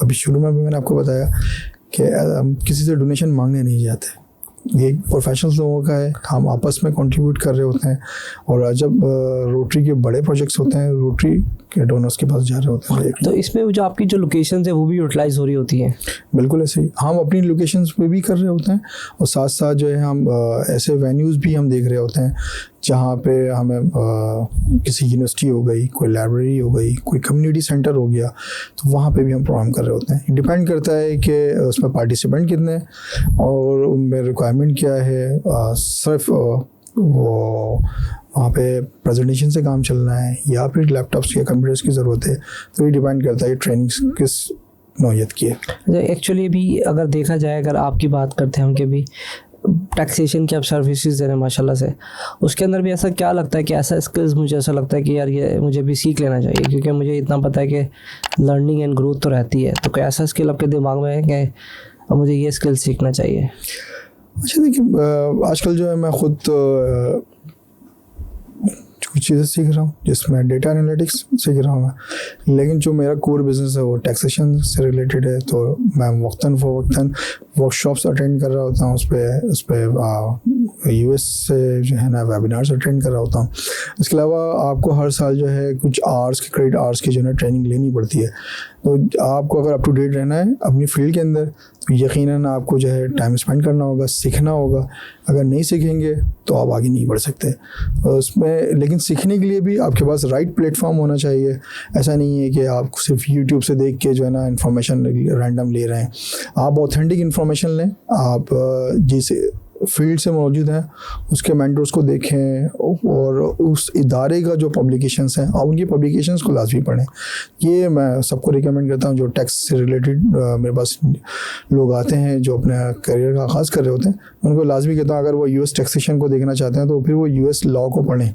Speaker 1: अभी शुरू में भी मैंने आपको बताया कि हम किसी से डोनेशन मांगने नहीं जाते, ये प्रोफेशनल लोगों का है, हम आपस में कंट्रीब्यूट कर रहे होते हैं। और जब रोटरी के बड़े प्रोजेक्ट्स होते हैं रोटरी के डोनर्स के पास जा रहे होते हैं।
Speaker 2: तो इसमें जो आपकी जो लोकेशन है वो भी यूटिलाइज हो रही होती है? बिल्कुल
Speaker 1: ऐसे ही हम अपनी लोकेशंस पे भी कर रहे होते हैं, और साथ साथ जो है हम ऐसे वेन्यूज़ भी हम देख रहे होते हैं जहाँ पे हमें किसी यूनिवर्सिटी हो गई, कोई लाइब्रेरी हो गई, कोई कम्युनिटी सेंटर हो गया, तो वहाँ पे भी हम प्रोग्राम कर रहे होते हैं। डिपेंड करता है कि उसमें पार्टिसिपेंट कितने हैं और उनमें रिक्वायरमेंट क्या है। सिर्फ वो वहाँ पे प्रेजेंटेशन से काम चलना है या फिर लैपटॉप्स या कंप्यूटर्स की ज़रूरत है, तो ये डिपेंड करता है ट्रेनिंग किस नौयत की है।
Speaker 2: एक्चुअली भी अगर देखा जाए, अगर आपकी बात करते हैं हम कि भी टैक्सेशन की आप सर्विसेज दे रहे हैं माशाल्लाह से, उसके अंदर भी ऐसा क्या लगता है कि ऐसा स्किल्स मुझे ऐसा लगता है कि यार ये मुझे भी सीख लेना चाहिए, क्योंकि मुझे इतना पता है कि लर्निंग एंड ग्रोथ तो रहती है, तो कोई ऐसा स्किल आपके दिमाग में है कि मुझे ये स्किल सीखना चाहिए?
Speaker 1: अच्छा देखिए, आजकल जो है मैं खुद कुछ चीज़ें सीख रहा हूँ जिसमें डेटा एनालिटिक्स सीख रहा हूँ मैं, लेकिन जो मेरा कोर बिजनेस है वो टैक्सेशन से रिलेटेड है, तो मैं वक्तन फ़वक्तन वर्कशॉप्स अटेंड कर रहा होता हूँ, उस पर यूएस से जो है ना वेबिनार्स अटेंड कर रहा होता हूँ। इसके अलावा आपको हर साल जो है कुछ आवर्स की, क्रेडिट आवर्स की जो है ट्रेनिंग लेनी पड़ती है। तो आपको अगर अप टू डेट रहना है अपनी फील्ड के अंदर तो यकीनन आपको जो है टाइम स्पेंड करना होगा, सीखना होगा। अगर नहीं सीखेंगे तो आप आगे नहीं बढ़ सकते उसमें। लेकिन सीखने के लिए भी आपके पास राइट प्लेटफॉर्म होना चाहिए। ऐसा नहीं है कि आप सिर्फ यूट्यूब से देख के जो है ना इन्फॉर्मेशन रैंडम ले रहे हैं। आप ऑथेंटिक इन्फॉर्मेशन लें, आप जिस फील्ड से मौजूद हैं उसके मेंटर्स को देखें और उस इदारे का जो पब्लिकेशंस हैं आप उनकी पब्लिकेशंस को लाजमी पढ़ें। ये मैं सबको रिकमेंड करता हूँ। जो टैक्स से रिलेटेड मेरे पास लोग आते हैं जो अपने करियर का आगाज़ कर रहे होते हैं, उनको लाजमी कहता हूँ अगर वो यूएस टैक्सेशन को देखना चाहते हैं तो फिर वो यूएस लॉ को पढ़ें।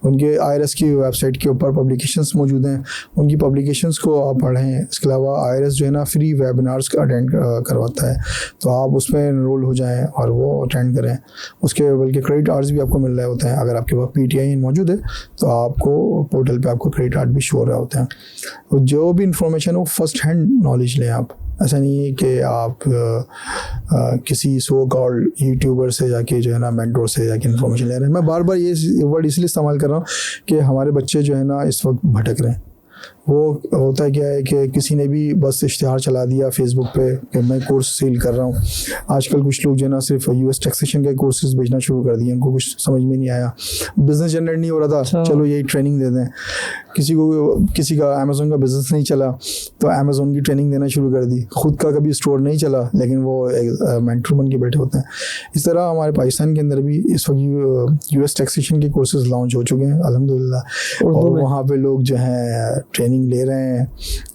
Speaker 1: उनके आईआरएस की वेबसाइट के ऊपर पब्लिकेशंस मौजूद हैं, उनकी पब्लिकेशंस को आप पढ़ें। इसके अलावा आईआरएस जो है ना फ्री वेबिनार्स अटेंड करवाता है, तो आप उसमें एनरोल हो जाएँ और वो अटेंड करें। उसके बल्कि क्रेडिट आर्ट्स भी आपको मिल रहे होते हैं। अगर आपके पास पीटीआई मौजूद है तो आपको पोर्टल पे आपको क्रेडिट आर्ट भी शो हो रहे होते हैं। तो जो भी इंफॉर्मेशन हो फर्स्ट हैंड नॉलेज लें आप। ऐसा नहीं है कि आप किसी सो कॉल्ड यूट्यूबर से जाके जो है ना मेंटोर से जाके इन्फॉर्मेशन ले रहे हैं। मैं बार बार ये वर्ड इसलिए इस्तेमाल कर रहा हूँ कि हमारे बच्चे जो है ना इस वक्त भटक रहे हैं। वो होता क्या है कि किसी ने भी बस इश्तिहार चला दिया फेसबुक पे कि मैं कोर्स सेल कर रहा हूँ। आजकल कुछ लोग जो है ना सिर्फ यूएस टैक्सेशन के कोर्सेज बेचना शुरू कर दिए। उनको कुछ समझ में नहीं आया, बिजनेस जनरेट नहीं हो रहा था, चलो यही ट्रेनिंग दे दें। किसी का अमेज़ोन का बिज़नेस नहीं चला तो अमेज़ोन की ट्रेनिंग देना शुरू कर दी। ख़ुद का कभी स्टोर नहीं चला लेकिन वो एक मेंटर बन के बैठे होते हैं। इस तरह हमारे पाकिस्तान के अंदर भी इस वक्त यूएस टैक्सेशन के कोर्सेज लॉन्च हो चुके हैं अल्हम्दुलिल्लाह, और वहाँ पे लोग जो हैं ट्रेनिंग ले रहे हैं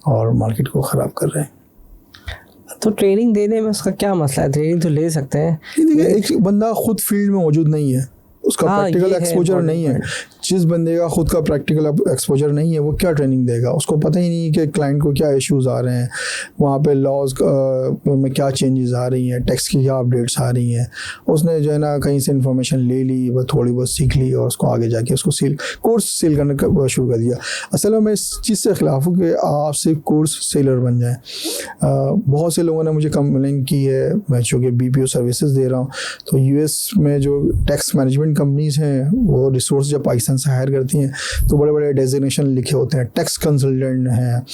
Speaker 1: और मार्केट को ख़राब कर रहे हैं।
Speaker 2: तो ट्रेनिंग देने में उसका क्या मसला है? ट्रेनिंग तो ले सकते हैं।
Speaker 1: देखिए एक बंदा खुद फील्ड में मौजूद नहीं है, उसका प्रैक्टिकल एक्सपोजर नहीं है। जिस बंदे का खुद का प्रैक्टिकल एक्सपोजर नहीं है वो क्या ट्रेनिंग देगा? उसको पता ही नहीं कि क्लाइंट को क्या इश्यूज आ रहे हैं, वहाँ पे लॉज में क्या चेंजेस आ रही हैं, टैक्स की क्या अपडेट्स आ रही हैं। उसने जो है ना कहीं से इन्फॉर्मेशन ले ली, वो थोड़ी बहुत सीख ली और उसको आगे जाके उसको कोर्स सेल करना शुरू कर दिया। असल में मैं इस चीज़ से खिलाफ हूँ कि आप सिर्फ कोर्स सेलर बन जाएँ। बहुत से लोगों ने मुझे कंप्लेन की है, मैं चूँकि BPO सर्विसेज दे रहा हूँ, तो US में जो टैक्स मैनेजमेंट कंपनीज़ हैं वो रिसोर्स जब पाकिस्तान से हायर करती हैं तो बड़े बड़े डेजिग्नेशन लिखे होते हैं, टैक्स कंसल्टेंट हैं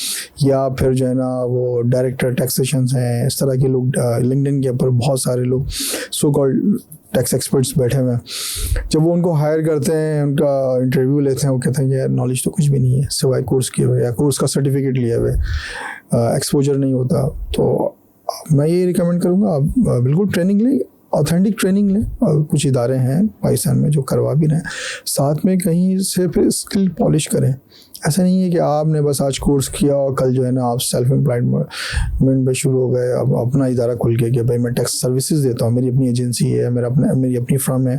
Speaker 1: या फिर जो है ना वो डायरेक्टर टैक्सेशन हैं। इस तरह के लोग लिंक्डइन के ऊपर बहुत सारे लोग सो कॉल्ड टैक्स एक्सपर्ट्स बैठे हुए हैं। जब वो उनको हायर करते हैं, उनका इंटरव्यू लेते हैं, वो कहते हैं कि यार नॉलेज तो कुछ भी नहीं है सिवाय कोर्स किए हुए या कोर्स का सर्टिफिकेट लिए हुए, एक्सपोजर नहीं होता। तो मैं ये रिकमेंड करूँगा आप बिल्कुल ट्रेनिंग लें, ऑथेंटिक ट्रेनिंग लें। कुछ इदारे हैं पाकिस्तान में जो करवा भी रहे हैं, साथ में कहीं से फिर स्किल पॉलिश करें। ऐसा नहीं है कि आपने बस आज कोर्स किया और कल जो है ना आप सेल्फ एम्प्लॉयमेंट पे शुरू हो गए। अब अपना इदारा खुल के कि भाई मैं टैक्स सर्विसेज देता हूँ, मेरी अपनी एजेंसी है, मेरी अपनी फर्म है।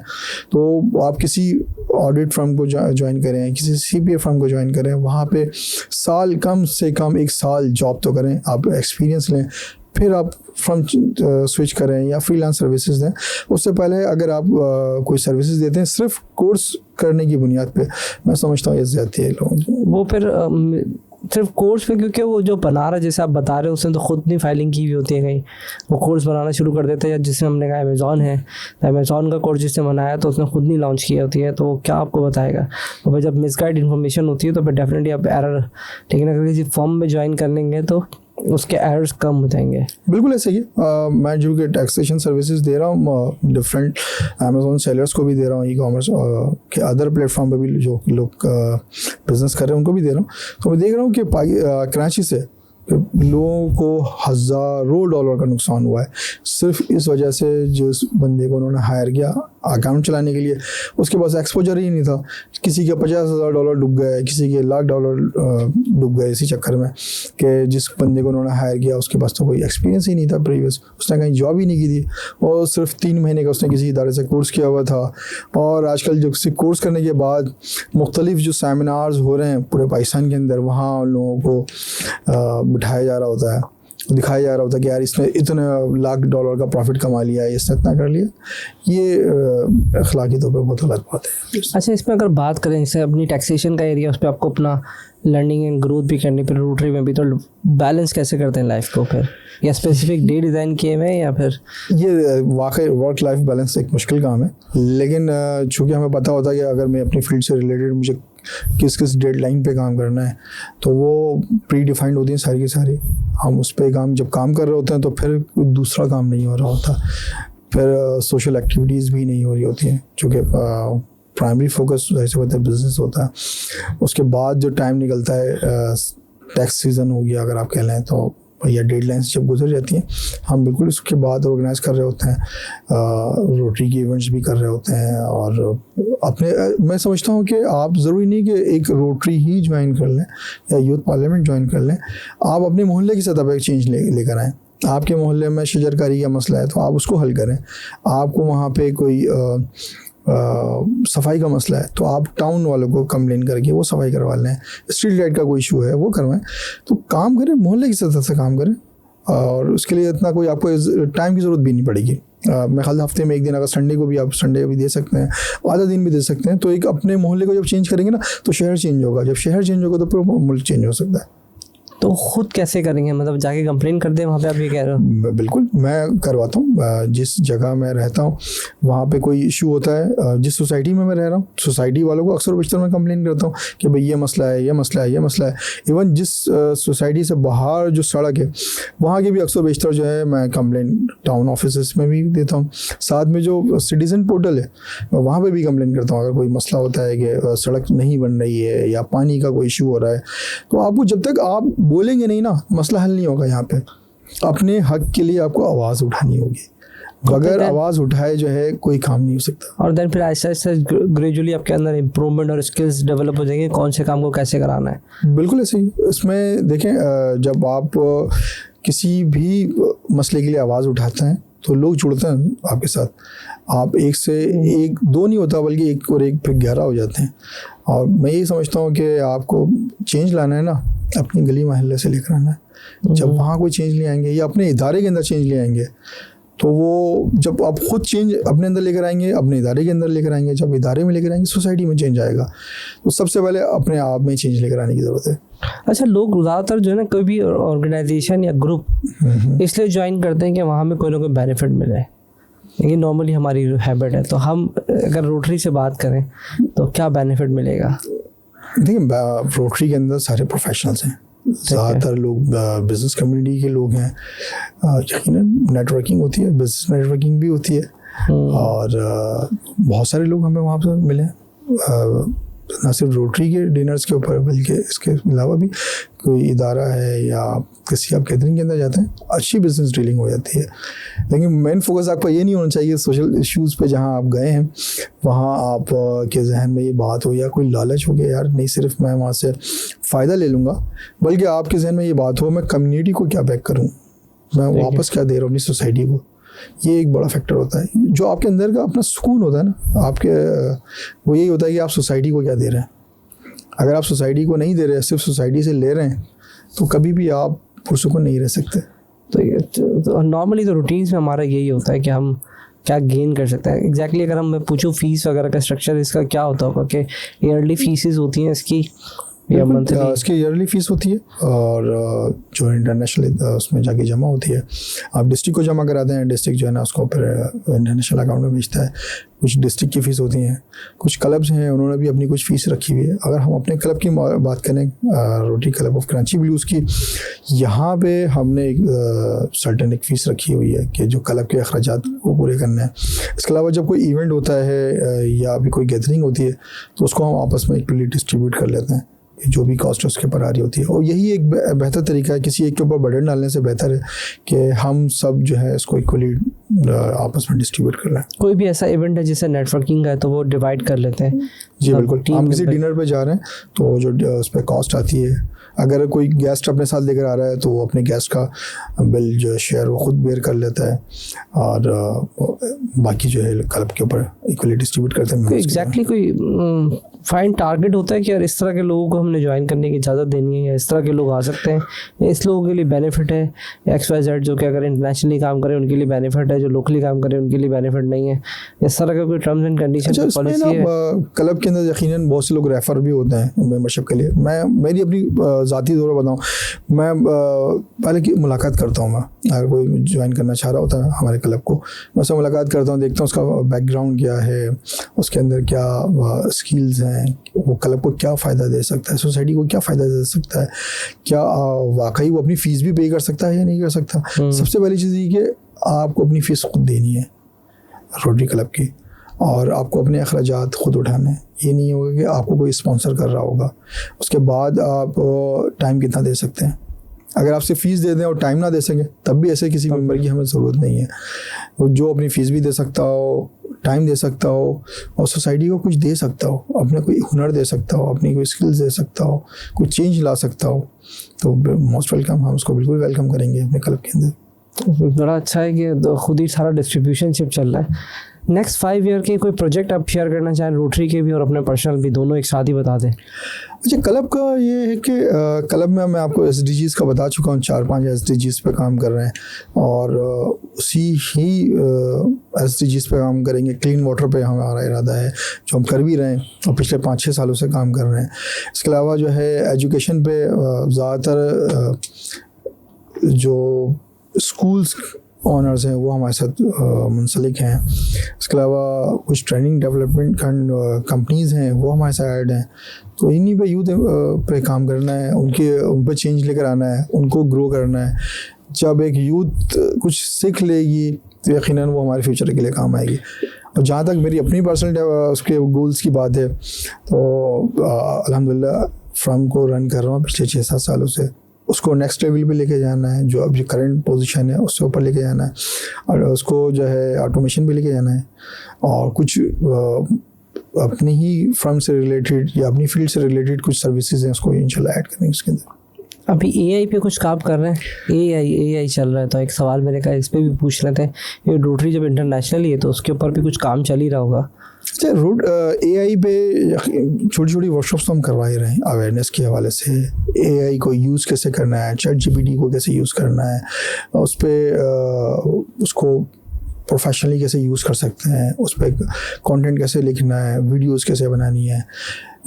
Speaker 1: तो आप किसी ऑडिट फर्म को ज्वाइन करें, किसी CPA फर्म को ज्वाइन करें, वहाँ पे साल कम से कम 1 साल जॉब तो करें, आप एक्सपीरियंस लें, फिर आप फर्म स्विच करें या फ्रीलांस सर्विसेज दें। उससे पहले अगर आप कोई सर्विसेज देते हैं सिर्फ कोर्स करने की बुनियाद पे, मैं समझता हूँ ये ज़्यादती है लोगों।
Speaker 2: वो फिर सिर्फ कोर्स पे, क्योंकि वो जो बना रहा है जैसे आप बता रहे हो उसने तो खुद नहीं फाइलिंग की हुई होती है, कहीं वो कोर्स बनाना शुरू कर देते हैं। या जिससे हमने कहा अमेज़ॉन है, तो अमेज़ॉन का कोर्स जिसने बनाया तो उसने खुद नहीं लॉन्च किया होती है, तो क्या आपको बताएगा? और फिर जब मिसगाइड इन्फॉर्मेशन होती है तो फिर डेफिनेटली आप एरर, लेकिन अगर किसी फॉर्म में ज्वाइन कर लेंगे तो उसके एरर्स कम हो जाएंगे।
Speaker 1: बिल्कुल ऐसे ही मैं जो कि टैक्सेशन सर्विसेज दे रहा हूँ डिफरेंट अमेज़ॉन सेलर्स को भी दे रहा हूँ, ई-कॉमर्स के अदर प्लेटफॉर्म पे भी जो लोग बिज़नेस कर रहे हैं उनको भी दे रहा हूँ। तो मैं देख रहा हूँ कि कराची से लोगों को हज़ारों डॉलर का नुकसान हुआ है सिर्फ इस वजह से जिस बंदे को उन्होंने हायर किया अकाउंट चलाने के लिए, उसके पास एक्सपोजर ही नहीं था। किसी के $50,000 डूब गए, किसी के $1,00,000 डूब गए इसी चक्कर में कि जिस बंदे को उन्होंने हायर किया उसके पास तो कोई एक्सपीरियंस ही नहीं था प्रीवियस, उसने कहीं जॉब ही नहीं की थी और सिर्फ 3 महीने का उसने किसी इदारे से कोर्स किया हुआ था। और आजकल जो कोर्स करने के बाद मुख्तलिफ जो सेमिनार्स हो रहे हैं पूरे पाकिस्तान के अंदर, वहाँ लोगों को बिठाया जा रहा होता है दिखाया जा रहा होता है कि यार इसने इतने लाख डॉलर का प्रॉफिट कमा लिया है, इसने इतना कर लिया, ये अखलाकी तौर पर बहुत गलत बात है।
Speaker 2: अच्छा, इसमें अगर बात करें जैसे अपनी टैक्सेशन का एरिया, उस पर आपको अपना लर्निंग एंड ग्रोथ भी करनी फिर रोटरी में भी, तो बैलेंस कैसे करते हैं लाइफ को फिर, या स्पेसिफिक डे डिज़ाइन किए हुए हैं या फिर?
Speaker 1: ये वाकई वर्क लाइफ बैलेंस एक मुश्किल काम है, लेकिन चूँकि हमें पता होता है कि अगर मैं अपनी फील्ड से रिलेटेड मुझे किस किस डेडलाइन पे काम करना है, तो वो प्री डिफाइंड होती हैं सारी की सारी। हम उस पर जब काम कर रहे होते हैं तो फिर कोई दूसरा काम नहीं हो रहा होता, फिर सोशल एक्टिविटीज़ भी नहीं हो रही होती हैं, चूँकि प्राइमरी फोकस जैसे होता है बिजनेस होता है। उसके बाद जो टाइम निकलता है, टैक्स सीज़न हो गया अगर आप कह लें, तो या डेडलाइंस जब गुजर जाती हैं, हम बिल्कुल इसके बाद ऑर्गेनाइज कर रहे होते हैं, रोटरी के इवेंट्स भी कर रहे होते हैं। और अपने मैं समझता हूँ कि आप ज़रूरी नहीं कि एक रोटरी ही ज्वाइन कर लें या यूथ पार्लियामेंट ज्वाइन कर लें, आप अपने मोहल्ले की सतह पर एक चेंज लेकर आएँ। आपके मोहल्ले में शजरकारी का मसला है तो आप उसको हल करें। आपको वहाँ पे कोई सफाई का मसला है तो आप टाउन वालों को कंप्लेन करके वो सफाई करवा लें। स्ट्रीट लाइट का कोई इशू है वो करवाएं। तो काम करें, मोहल्ले की सतह से काम करें, और उसके लिए इतना कोई आपको टाइम की ज़रूरत भी नहीं पड़ेगी। मैं ख्याल हफ्ते में एक दिन, अगर संडे को भी आप संडे भी दे सकते हैं, आधा दिन भी दे सकते हैं। तो एक अपने मोहल्ले को जब चेंज करेंगे ना तो शहर चेंज होगा, जब शहर चेंज होगा तो पूरा मुल्क चेंज हो सकता है।
Speaker 2: तो खुद कैसे करेंगे, मतलब जाके कंप्लेन कर दें वहाँ पे, आप ये कह रहे हो?
Speaker 1: बिल्कुल, मैं करवाता हूँ। जिस जगह मैं रहता हूँ वहाँ पे कोई इशू होता है, जिस सोसाइटी में मैं रह रहा हूँ, सोसाइटी वालों को अक्सर बेशतर मैं कंप्लेन करता हूँ कि भाई ये मसला है, ये मसला है, ये मसला है। इवन जिस सोसाइटी से बाहर जो सड़क है वहाँ की भी अक्सर बेशतर जो है मैं कंप्लेन टाउन ऑफिस में भी देता हूँ। साथ में जो सिटीज़न पोर्टल है वहाँ पर भी कंप्लेन करता हूँ। अगर कोई मसला होता है कि सड़क नहीं बन रही है या पानी का कोई इशू हो रहा है, तो आपको जब तक आप बोलेंगे नहीं ना, मसला हल नहीं होगा। यहाँ पे अपने हक के लिए आपको आवाज़ उठानी होगी, बगैर आवाज़ उठाए जो है कोई काम नहीं हो सकता।
Speaker 2: और देन फिर ऐसा ऐसा ग्रेजुअली आपके अंदर इम्प्रूवमेंट और स्किल्स डेवलप हो जाएंगे, कौन से काम को कैसे कराना है।
Speaker 1: बिल्कुल ऐसे ही। इसमें देखें, जब आप किसी भी मसले के लिए आवाज़ उठाते हैं तो लोग जुड़ते हैं आपके साथ। आप एक से एक दो नहीं होता, बल्कि एक और एक फिर 11 हो जाते हैं। और मैं यही समझता हूँ कि आपको चेंज लाना है ना, अपनी गली मोहल्ले से लेकर आना है। जब वहाँ कोई चेंज ले आएंगे या अपने इदारे के अंदर चेंज ले आएंगे, तो वो जब आप खुद चेंज अपने अंदर लेकर आएंगे, अपने इदारे के अंदर लेकर आएंगे, जब इदारे में लेकर आएंगे सोसाइटी में चेंज आएगा। तो सबसे पहले अपने आप में चेंज लेकर आने की ज़रूरत है।
Speaker 2: अच्छा, लोग ज़्यादातर जो है ना कोई भी ऑर्गेनाइजेशन या ग्रुप इसलिए ज्वाइन करते हैं कि वहाँ में कोई ना कोई बेनिफिट मिले। ये नॉर्मली हमारी हैबिट है। तो हम अगर रोटरी से बात करें तो क्या बेनिफिट मिलेगा?
Speaker 1: देखिए, रोटरी के अंदर सारे प्रोफेशनल्स हैं, ज़्यादातर लोग बिज़नेस कम्युनिटी के लोग हैं। यकीनन नेटवर्किंग होती है, बिज़नेस नेटवर्किंग भी होती है, और बहुत सारे लोग हमें वहाँ पर मिले हैं, ना सिर्फ रोटरी के डिनर्स के ऊपर, बल्कि इसके अलावा भी कोई इदारा है या किसी आप गैदरिंग के अंदर जाते हैं, अच्छी बिजनेस डीलिंग हो जाती है। लेकिन मेन फोकस आपका ये नहीं होना चाहिए सोशल इश्यूज़ पे। जहाँ आप गए हैं वहाँ आप के जहन में ये बात हो या कोई लालच हो गया, यार नहीं सिर्फ मैं वहाँ से फ़ायदा ले लूँगा, बल्कि आपके जहन में ये बात हो मैं कम्युनिटी को क्या बैक करूँ, मैं वापस क्या दे रहा हूँ अपनी सोसाइटी को। ये एक बड़ा फैक्टर होता है। जो आपके अंदर का अपना सुकून होता है ना, आपके वो यही होता है कि आप सोसाइटी को क्या दे रहे हैं। अगर आप सोसाइटी को नहीं दे रहे, सिर्फ सोसाइटी से ले रहे हैं, तो कभी भी आप पुरसुकून नहीं रह सकते।
Speaker 2: तो नॉर्मली तो रूटीन्स में हमारा यही होता है कि हम क्या गेन कर सकते हैं। एग्जैक्टली अगर हम पूछूँ फीस वगैरह का स्ट्रक्चर इसका क्या होता होगा, कि ईयरली फीसेस होती हैं इसकी या मंथली?
Speaker 1: इसकी ईयरली फीस होती है, और जो इंटरनेशनल उसमें जाके जमा होती है। आप डिस्ट्रिक्ट को जमा कराते हैं, डिस्ट्रिक्ट जो है ना उसको फिर इंटरनेशनल अकाउंट में भेजता है। कुछ डिस्ट्रिक्ट की फ़ीस होती हैं, कुछ क्लब्स हैं उन्होंने भी अपनी कुछ फ़ीस रखी हुई है। अगर हम अपने क्लब की बात करें, rotary club of Karachi blues की, यहाँ पे हमने एक सर्टेन एक फ़ीस रखी हुई है कि जो क्लब के अखराजात को पूरे करने हैं। इसके अलावा जब कोई इवेंट होता है या अभी कोई गैदरिंग होती है तो उसको हम आपस में इक्वली डिस्ट्रीब्यूट कर लेते हैं, जो भी कॉस्ट उसके ऊपर आ रही होती है। और यही एक बेहतर तरीका है, किसी एक के ऊपर बर्डन डालने से बेहतर है कि हम सब जो है इसको इक्वली आपस में डिस्ट्रीब्यूट कर लें।
Speaker 2: कोई भी ऐसा इवेंट है जिससे नेटवर्किंग है तो वो डिवाइड कर लेते हैं।
Speaker 1: जी बिल्कुल। हम किसी डिनर पे जा रहे हैं तो जो उस पर कॉस्ट आती है, अगर कोई गेस्ट अपने साथ लेकर आ रहा है तो वो अपने गेस्ट का बिल जो है शेयर वो खुद बेयर कर लेता है, और बाकी जो है क्लब के ऊपर इक्वली डिस्ट्रीब्यूट करते हैं।
Speaker 2: एग्जैक्टली कोई फाइन टारगेट होता है कि यार इस तरह के लोगों को हमने ज्वाइन करने की इजाज़त देनी है, या इस तरह के लोग आ सकते हैं, या इस लोगों के लिए बेनिफिट है, XYZ जो कि अगर इंटरनेशनली काम करें उनके लिए बेनिफिट है, जो लोकली काम करें उनके लिए बेनिफिट नहीं है, इस तरह का कोई टर्म्स एंड कंडीशन पॉलिसी है?
Speaker 1: क्लब के अंदर यकीनन बहुत से लोग रेफर भी होते हैं मेंबरशिप के लिए। मैं मेरी अपनी ज़ाती तौर पर बताऊँ, मैं पहले की मुलाकात करता हूँ। मैं अगर कोई ज्वाइन करना चाह रहा होता है हमारे क्लब को, मैं उससे मुलाकात करता हूँ, देखता हूँ उसका बैकग्राउंड क्या है, उसके अंदर क्या स्किल्स हैं, वो क्लब को क्या फ़ायदा दे सकता है, सोसाइटी को क्या फ़ायदा दे सकता है, क्या वाकई वो अपनी फ़ीस भी पे कर सकता है या नहीं कर सकता। सबसे पहली चीज़ ये कि आपको अपनी फ़ीस खुद देनी है रोटरी क्लब की, और आपको अपने अखराजात खुद उठाने हैं। ये नहीं होगा कि आपको कोई स्पॉन्सर कर रहा होगा। उसके बाद आप टाइम कितना दे सकते हैं। अगर आपसे फ़ीस दे दें और टाइम ना दे सकें तब भी ऐसे किसी मेंबर की हमें ज़रूरत नहीं है। वो जो अपनी फ़ीस भी दे सकता हो, टाइम दे सकता हो, और सोसाइटी को कुछ दे सकता हो, अपने कोई हुनर दे सकता हो, अपनी कोई स्किल्स दे सकता हो, कोई चेंज ला सकता हो, तो मोस्ट वेलकम, हम उसको बिल्कुल वेलकम करेंगे अपने क्लब के अंदर।
Speaker 2: बड़ा अच्छा है कि खुद ही सारा डिस्ट्रीब्यूशनशिप चल रहा है। नेक्स्ट 5 ईयर के कोई प्रोजेक्ट आप शेयर करना चाहें, रोटरी के भी और अपने पर्सनल भी, दोनों एक साथ ही बता दें।
Speaker 1: अच्छा, क्लब का ये है कि क्लब में मैं आपको SDGs का बता चुका हूँ, 4-5 SDGs पे काम कर रहे हैं, और उसी ही SDGs पे काम करेंगे। क्लीन वाटर पे हमारा इरादा है, जो हम कर भी रहे हैं और पिछले 5-6 सालों से काम कर रहे हैं। इसके अलावा जो है एजुकेशन पे ज़्यादातर जो स्कूल्स ऑनर्स हैं वो हमारे साथ मुंसलिक हैं। इसके अलावा कुछ ट्रेनिंग डेवलपमेंट कंपनीज़ हैं वो हमारे साथ ऐड हैं। तो इन्हीं पे यूथ पे काम करना है, उन पे चेंज लेकर आना है, उनको ग्रो करना है। जब एक यूथ कुछ सीख लेगी तो यकीनन वो हमारे फ्यूचर के लिए काम आएगी। और जहाँ तक मेरी अपनी पर्सनल उसके गोल्स की बात है, तो अल्हम्दुलिल्लाह फर्म को रन कर रहा हूँ पिछले 6-7 सालों से। उसको नेक्स्ट लेवल पे लेके जाना है, जो अभी करंट पोजीशन है उससे ऊपर लेके जाना है, और उसको जो है ऑटोमेशन पे लेके जाना है, और कुछ अपनी ही फर्म से रिलेटेड या अपनी फील्ड से रिलेटेड कुछ सर्विसेज हैं उसको इंशाल्लाह ऐड करेंगे उसके अंदर।
Speaker 2: अभी AI पे कुछ काम कर रहे हैं, AI चल रहा है, तो एक सवाल मेरे का इस पे भी पूछ रहे थे, ये रोटरी जब इंटरनेशनली है तो उसके ऊपर भी कुछ काम चल ही रहा होगा।
Speaker 1: अच्छा, AI पे छोटी छोटी वर्कशॉप्स तो हम करवा ही रहे हैं अवेयरनेस के हवाले से। AI को यूज़ कैसे करना है, ChatGPT को कैसे यूज़ करना है, उस पर उसको प्रोफेशनली कैसे यूज़ कर सकते हैं, उस पर कंटेंट कैसे लिखना है, वीडियोस कैसे बनानी है,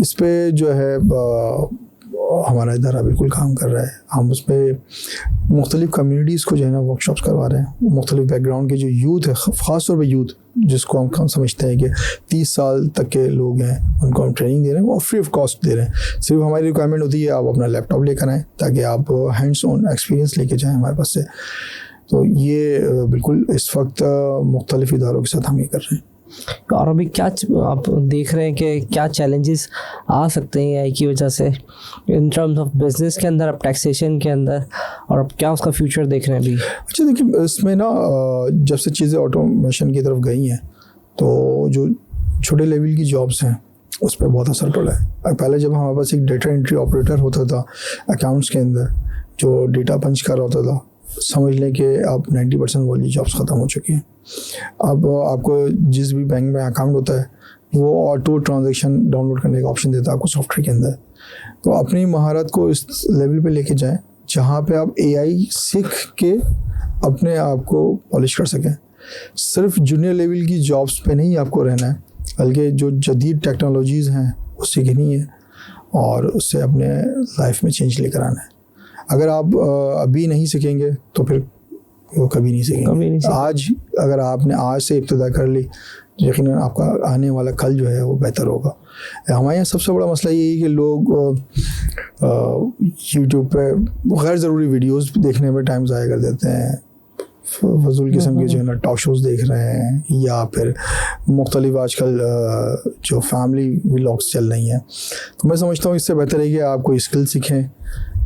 Speaker 1: इस पर जो है हमारा इदारा बिल्कुल काम कर रहा है। हम उस पर मुख्तलिफ़ कम्युनिटीज़ को जो है ना वर्कशॉप्स करवा रहे हैं। मुख्तलिफ़ बैकग्राउंड के जो यूथ है, ख़ास तौर पर यूथ जिसको हम समझते हैं कि 30 साल तक के लोग हैं, उनको हम ट्रेनिंग दे रहे हैं और फ्री ऑफ कॉस्ट दे रहे हैं। सिर्फ हमारी रिक्वायरमेंट होती है आप अपना लैपटॉप लेकर आएँ ताकि आप हैंड्स ऑन एक्सपीरियंस लेके जाएँ हमारे पास से। तो ये बिल्कुल इस वक्त मुख्तलिफ़ इदारों के साथ हम ये कर रहे हैं।
Speaker 2: और अभी क्या आप देख रहे हैं कि क्या चैलेंजेस आ सकते हैं AI की वजह से इन टर्म्स ऑफ बिजनेस के अंदर, अब टैक्सेशन के अंदर, और अब क्या उसका फ्यूचर देख रहे हैं अभी?
Speaker 1: अच्छा देखिए, इसमें ना जब से चीज़ें ऑटोमेशन की तरफ गई हैं तो जो छोटे लेवल की जॉब्स हैं उस पर बहुत असर पड़ा है। पहले जब हमारे पास एक डेटा एंट्री ऑपरेटर होता था अकाउंट्स के अंदर जो डेटा पंच कर रहा होता था, समझ लें कि अब 90% वाली जॉब्स ख़त्म हो चुकी हैं। अब आपको जिस भी बैंक में अकाउंट होता है वो ऑटो ट्रांजैक्शन डाउनलोड करने का ऑप्शन देता है आपको सॉफ्टवेयर के अंदर। तो अपनी महारत को इस लेवल पे लेके जाएं जहाँ पे आप AI सीख के अपने आप को पॉलिश कर सकें। सिर्फ जूनियर लेवल की जॉब्स पे नहीं आपको रहना है, बल्कि जो जदीद टेक्नोलॉजीज़ हैं वो सीखनी है और उससे अपने लाइफ में चेंज लेकर आना है। अगर आप अभी नहीं सीखेंगे तो फिर वो कभी नहीं सीखेंगे। आज अगर आपने आज से इब्तिदा कर ली, यकीनन आपका आने वाला कल जो है वो बेहतर होगा। हमारे यहाँ सबसे बड़ा मसला ये है कि लोग यूट्यूब पे गैर ज़रूरी वीडियोस देखने में टाइम ज़ाया कर देते हैं, फजूल किस्म के जो है ना टॉक शोज़ देख रहे हैं, या फिर मुख्तलिफ आजकल जो फैमिली व्लॉग्स चल रही हैं। तो मैं समझता हूँ इससे बेहतर है कि आप कोई स्किल सीखें,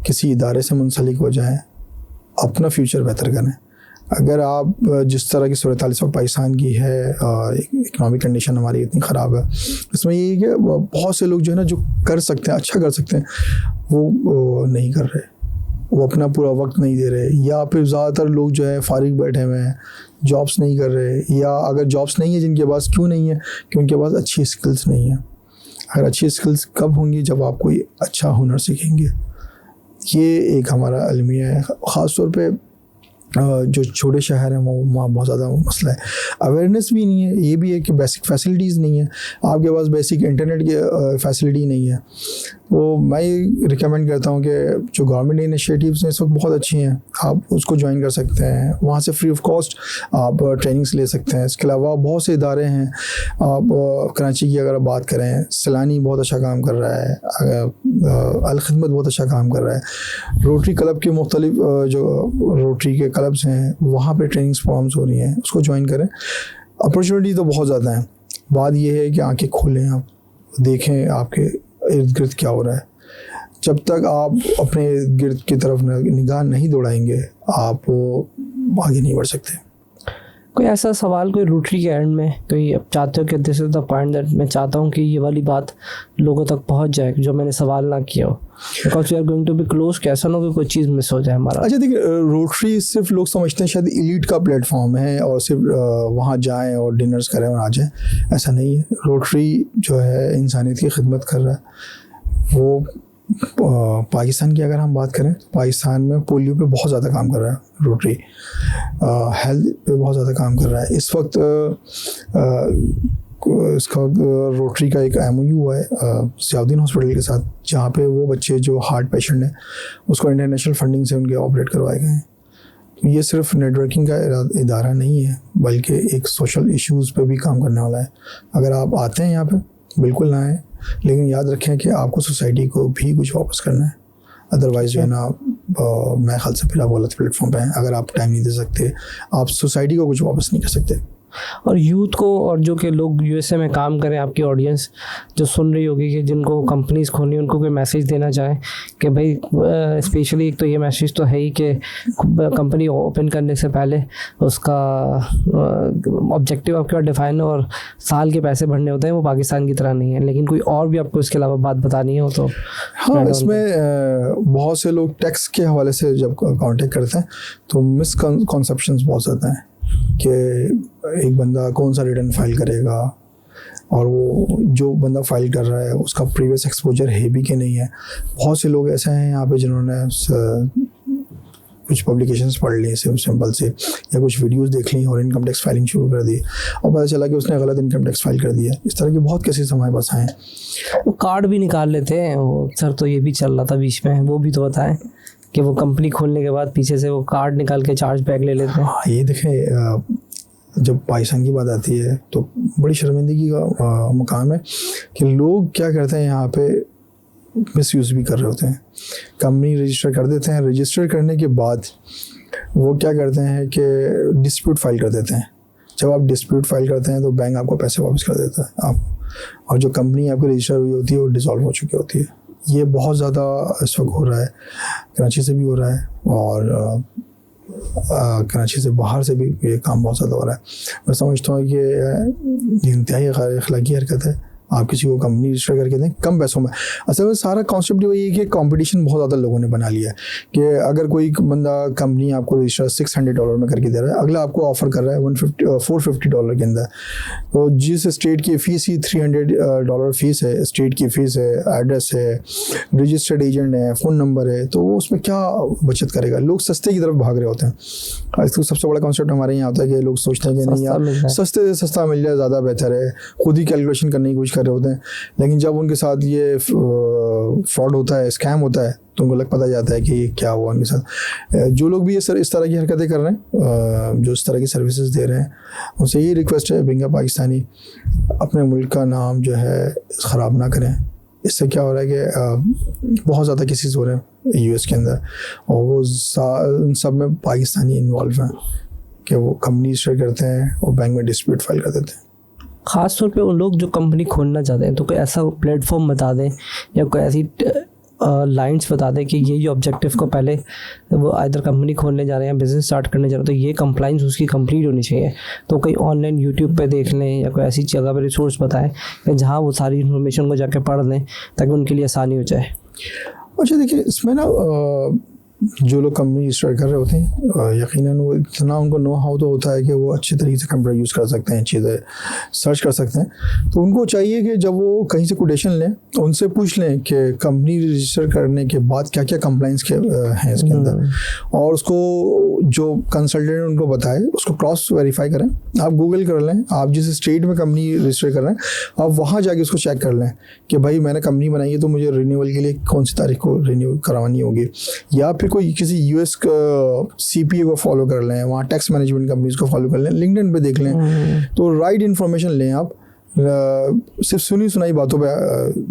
Speaker 1: किसी इदारे से मुंसलिक हो जाएं, अपना फ्यूचर बेहतर करें। अगर आप जिस तरह की सूरत हाल इस वक्त पाकिस्तान की है, इकनॉमिक कंडीशन हमारी इतनी ख़राब है, इसमें ये है कि बहुत से लोग जो है ना जो कर सकते हैं, अच्छा कर सकते हैं, वो नहीं कर रहे, वो अपना पूरा वक्त नहीं दे रहे, या फिर ज़्यादातर लोग जो है फारिग बैठे हुए हैं, जॉब्स नहीं कर रहे, या अगर जॉब्स नहीं है जिनके पास, क्यों नहीं है कि उनके पास अच्छी स्किल्स नहीं है। अगर अच्छी स्किल्स कब होंगी? जब आप कोई अच्छा हुनर सीखेंगे। ये एक हमारा अलमिया है, ख़ास तौर पे जो छोटे शहर हैं वहाँ बहुत ज़्यादा मसला है। अवेयरनेस भी नहीं है, ये भी है कि बेसिक फैसिलिटीज़ नहीं है, आपके पास बेसिक इंटरनेट की फैसिलिटी नहीं है। तो मैं ये रिकमेंड करता हूँ कि जो गवर्नमेंट इनिशिएटिव्स हैं इस वक्त बहुत अच्छी हैं, आप उसको ज्वाइन कर सकते हैं, वहाँ से फ्री ऑफ कॉस्ट आप ट्रेनिंग्स ले सकते हैं। इसके अलावा बहुत से इदारे हैं, आप कराची की अगर आप बात करें, सैलानी बहुत अच्छा काम कर रहा है, अल खिदमत बहुत अच्छा काम कर रहा है, रोटरी क्लब के मुख्तलिफ जो रोटरी के क्लब्स हैं वहाँ पे ट्रेनिंग्स प्रोग्राम्स हो रही हैं, उसको ज्वाइन करें। अपॉर्चुनिटी तो बहुत ज़्यादा है, बात यह है कि आंखें खोलें, आप देखें आपके इर्द गिर्द क्या हो रहा है। जब तक आप अपने इर्द गिर्द की तरफ निगाह नहीं दौड़ाएंगे, आप आगे नहीं बढ़ सकते।
Speaker 2: कोई ऐसा सवाल कोई रोटरी के एंड में कोई अब चाहते हो कि this is the point that मैं चाहता हूँ कि ये वाली बात लोगों तक पहुँच जाए जो मैंने सवाल ना किया हो, because we are going to be close, कैसा ना कोई चीज़ मिस हो जाए हमारा।
Speaker 1: अच्छा देखिए, रोटरी सिर्फ लोग समझते हैं शायद एलीट का प्लेटफॉर्म है और सिर्फ वहाँ जाएं और डिनर्स करें और आ जाएं, ऐसा नहीं है। रोटरी जो है इंसानियत की खिदमत कर रहा है। वो पाकिस्तान की अगर हम बात करें तो पाकिस्तान में पोलियो पे बहुत ज़्यादा काम कर रहा है रोटरी, हेल्थ पे बहुत ज़्यादा काम कर रहा है। इस वक्त इसका रोटरी का एक MOU हुआ है ज़ियाउद्दीन हॉस्पिटल के साथ, जहाँ पे वो बच्चे जो हार्ट पेशेंट हैं उसको इंटरनेशनल फंडिंग से उनके ऑपरेट करवाए गए हैं। ये सिर्फ नेटवर्किंग का इदारा नहीं है, बल्कि एक सोशल इश्यूज़ पे भी काम करने वाला है। अगर आप आते हैं यहाँ पे, बिल्कुल ना आए, लेकिन याद रखें कि आपको सोसाइटी को भी कुछ वापस करना है। अदरवाइज़ जो है ना, मैं ख्याल से फिर आप गलत प्लेटफॉर्म पे हैं। अगर आप टाइम नहीं दे सकते, आप सोसाइटी को कुछ वापस नहीं कर सकते।
Speaker 2: और यूथ को, और जो कि लोग USA में काम करें, आपकी ऑडियंस जो सुन रही होगी कि जिनको कंपनीज खोलनी, उनको कोई मैसेज देना चाहें कि भाई, स्पेशली एक तो ये मैसेज तो है ही कि कंपनी ओपन करने से पहले उसका ऑब्जेक्टिव आपके पास डिफाइन हो और साल के पैसे भरने होते हैं, वो पाकिस्तान की तरह नहीं है। लेकिन कोई और भी आपको इसके अलावा बात बतानी हो तो?
Speaker 1: हाँ, इसमें बहुत से लोग टैक्स के हवाले से जब कांटेक्ट करते हैं तो मिसकॉन्सेप्शंस बहुत ज़्यादा हैं कि एक बंदा कौन सा रिटर्न फाइल करेगा, और वो जो बंदा फाइल कर रहा है उसका प्रीवियस एक्सपोजर है भी कि नहीं है। बहुत से लोग ऐसे हैं यहाँ पे जिन्होंने कुछ पब्लिकेशंस पढ़ ली सिंपल से, या कुछ वीडियोस देख ली और इनकम टैक्स फाइलिंग शुरू कर दी और पता चला कि उसने गलत इनकम टैक्स फाइल कर दिया। इस तरह के बहुत केसेस हमारे पास आए हैं।
Speaker 2: वो कार्ड भी निकाल लेते हैं वो, सर तो ये भी चल रहा था बीच में, वो भी तो बताएं कि वो कंपनी खोलने के बाद पीछे से वो कार्ड निकाल के चार्ज बैक ले लेते हैं।
Speaker 1: हाँ, ये देखें, जब पाकिस्तान की बात आती है तो बड़ी शर्मिंदगी का मुकाम है कि लोग क्या करते हैं, यहाँ पे मिसयूज़ भी कर रहे होते हैं। कंपनी रजिस्टर कर देते हैं, रजिस्टर करने के बाद वो क्या करते हैं कि डिस्प्यूट फाइल कर देते हैं। जब आप डिस्प्यूट फाइल करते हैं तो बैंक आपको पैसे वापस कर देता है आप, और जो कंपनी आपकी रजिस्टर हुई होती है वो डिसॉल्व हो चुकी होती है। ये बहुत ज़्यादा इस वक्त हो रहा है, कराची से भी हो रहा है और कराची से बाहर से भी ये काम बहुत ज़्यादा हो रहा है। मैं समझता हूँ कि इंतहाई गैर अखलाकी हरकत है। आप किसी को कंपनी रजिस्टर करके दें कम पैसों में। असल में सारा कॉन्सेप्ट वही है कि कंपटीशन बहुत ज़्यादा लोगों ने बना लिया है कि अगर कोई बंदा कंपनी आपको रजिस्टर $600 में करके दे रहा है, अगला आपको ऑफ़र कर रहा है $450 के अंदर। तो जिस स्टेट की फ़ीस ही $300 फ़ीस है, स्टेट की फ़ीस है, एड्रेस है, रजिस्टर्ड एजेंट है, फ़ोन नंबर है, तो वो उसमें क्या बचत करेगा। लोग सस्ते की तरफ भाग रहे होते हैं। इसका सबसे बड़ा कॉन्सेप्ट हमारे यहाँ आता है कि लोग सोचते हैं कि नहीं यार, सस्ते से सस्ता मिल जाए ज़्यादा बेहतर है, खुद ही कैलकुलेशन करने की कोशिश कर रहे होते हैं। लेकिन जब उनके साथ ये फ्रॉड होता है, स्कैम होता है, तो उनको पता जाता है कि क्या हुआ उनके साथ। जो लोग भी ये इस तरह की हरकतें कर रहे हैं, जो इस तरह की सर्विसेज दे रहे हैं, उनसे यही रिक्वेस्ट है, बिंगा पाकिस्तानी अपने मुल्क का नाम जो है ख़राब ना करें। इससे क्या हो रहा है कि बहुत ज़्यादा केसेस हो रहे हैं US के अंदर, और वो उन सब में पाकिस्तानी इन्वॉल्व हैं कि वो कंपनी रजिस्टर करते हैं और बैंक में डिस्प्यूट फाइल कर देते हैं।
Speaker 2: ख़ास तौर पे उन लोग जो कंपनी खोलना चाहते हैं, तो कोई ऐसा प्लेटफॉर्म बता दें या कोई ऐसी लाइंस बता दें कि ये ऑब्जेक्टिव को पहले वो इधर कंपनी खोलने जा रहे हैं, बिजनेस स्टार्ट करने जा रहे हैं, तो ये कंप्लाइंस उसकी कंप्लीट होनी चाहिए। तो कहीं ऑनलाइन यूट्यूब पे देख लें या कोई ऐसी जगह पे रिसोर्स बताएं कि जहाँ वो सारी इन्फॉर्मेशन को जाके पढ़ लें ताकि उनके लिए आसानी हो जाए।
Speaker 1: अच्छा देखिए, इसमें ना जो लोग कंपनी स्टार्ट कर रहे होते हैं यकीनन वो इतना उनको नो हाउ तो होता है कि वो अच्छे तरीके से कंप्यूटर यूज़ कर सकते हैं, चीज़ें सर्च कर सकते हैं। तो उनको चाहिए कि जब वो कहीं से कोटेशन लें उनसे पूछ लें कि कंपनी रजिस्टर करने के बाद क्या क्या कंप्लाइंस के हैं इसके अंदर, और उसको जो कंसल्टेंट उनको बताए उसको क्रॉस वेरीफाई करें। आप गूगल कर लें, आप जिस स्टेट में कंपनी रजिस्टर कर रहे हैं आप वहाँ जाके उसको चेक कर लें कि भाई मैंने कंपनी बनाई है तो मुझे रिन्यूअल के लिए कौन सी तारीख को रिन्यू करवानी होगी, या फिर कोई किसी यूएस CPA को फॉलो कर लें, वहाँ टैक्स मैनेजमेंट कंपनीज को फॉलो कर लें, लिंक्डइन पे देख लें। तो राइट इन्फॉर्मेशन लें आप, सिर्फ सुनी सुनाई बातों पे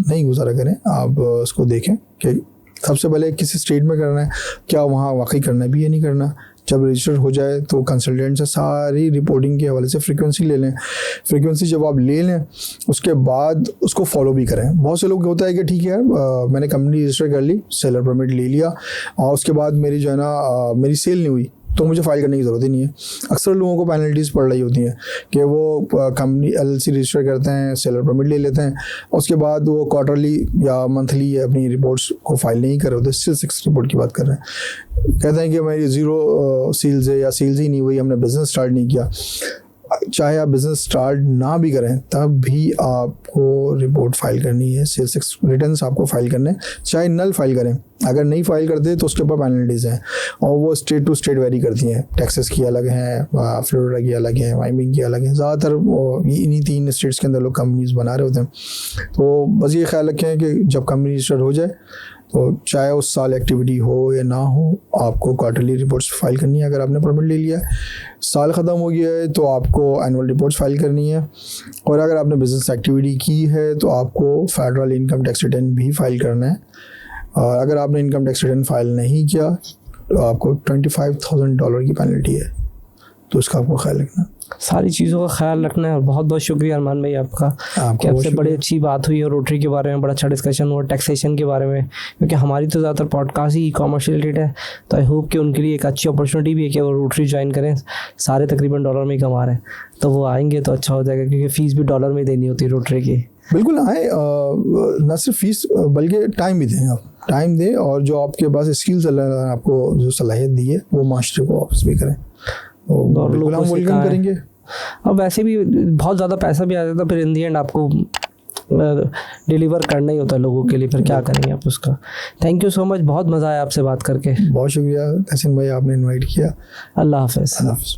Speaker 1: नहीं गुजारा करें, आप उसको देखें कि सबसे पहले किसी स्टेट में करना है, क्या वहाँ वाकई करना है भी या नहीं करना। जब रजिस्टर हो जाए तो कंसल्टेंट से सारी रिपोर्टिंग के हवाले से फ्रीक्वेंसी ले लें। फ्रीक्वेंसी जब आप ले लें उसके बाद उसको फॉलो भी करें। बहुत से लोग होता है कि ठीक है मैंने कंपनी रजिस्टर कर ली, सेलर परमिट ले लिया और उसके बाद मेरी जो है ना मेरी सेल नहीं हुई तो मुझे फ़ाइल करने की ज़रूरत ही नहीं है। अक्सर लोगों को पेनल्टीज़ पड़ रही होती हैं कि वो कंपनी LLC रजिस्टर करते हैं, सेलर परमिट ले लेते हैं, उसके बाद वो क्वार्टरली या मंथली अपनी रिपोर्ट्स को फाइल नहीं कर रहे होते। सेल 6 रिपोर्ट की बात कर रहे हैं, कहते हैं कि मेरी 0 सेल्स है या सेल्स ही नहीं हुई, हमने बिज़नेस स्टार्ट नहीं किया। चाहे आप बिज़नेस स्टार्ट ना भी करें तब भी आपको रिपोर्ट फाइल करनी है, सेल 6 रिटर्न्स आपको फाइल करने, चाहे नल फाइल करें। अगर नहीं फाइल करते तो उसके ऊपर पेनल्टीज़ हैं और वो स्टेट टू स्टेट वेरी करती हैं। टेक्सास की अलग हैं, फ्लोरिडा की अलग हैं, वाइमिंग की अलग हैं। ज़्यादातर इन्हीं 3 स्टेट्स के अंदर लोग कंपनीज बना रहे होते हैं। तो बस ये ख्याल रखें कि जब कंपनी रजिस्टर हो जाए तो चाहे उस साल एक्टिविटी हो या ना हो आपको क्वार्टरली रिपोर्ट्स फाइल करनी है। अगर आपने परमिट ले लिया है, साल ख़त्म हो गया है तो आपको एनुअल रिपोर्ट्स फाइल करनी है, और अगर आपने बिज़नेस एक्टिविटी की है तो आपको फेडरल इनकम टैक्स रिटर्न भी फाइल करना है। और अगर आपने इनकम टैक्स रिटर्न फाइल नहीं किया तो आपको $25,000 की पेनल्टी है, तो उसका आपको ख्याल रखना।
Speaker 2: सारी चीज़ों का ख्याल रखना है। और बहुत बहुत शुक्रिया अरमान भाई आपका कि आपसे बड़ी अच्छी बात हुई और रोटरी के बारे में बड़ा अच्छा डिस्कशन हुआ, टैक्सेशन के बारे में, क्योंकि हमारी तो ज़्यादातर पॉडकास्ट ही कॉमर्स रिलेटेड है। तो आई होप कि उनके लिए एक अच्छी अपॉर्चुनिटी भी है कि वो रोटरी ज्वाइन करें। सारे तकरीबन डॉलर में ही कमा रहे हैं, तो वो आएंगे तो अच्छा हो जाएगा, क्योंकि फ़ीस भी डॉलर में देनी होती है रोटरी की।
Speaker 1: बिल्कुल आए, न सिर्फ फीस बल्कि टाइम भी दें। आप टाइम दें और जो आपके पास स्किल्स आपको जो सलाहियत दी है वो मास्टर को वापस भी करें,
Speaker 2: और लोग
Speaker 1: हम वेलकम करेंगे।
Speaker 2: अब वैसे भी बहुत ज़्यादा पैसा भी आ जाता है, फिर इन दी एंड आपको डिलीवर करना ही होता है लोगों के लिए, फिर क्या करेंगे आप उसका। थैंक यू सो मच, बहुत मज़ा आया आपसे बात करके।
Speaker 1: बहुत शुक्रिया तहसीन भाई, आपने इनवाइट किया।
Speaker 2: अल्लाह हाफ़िज़।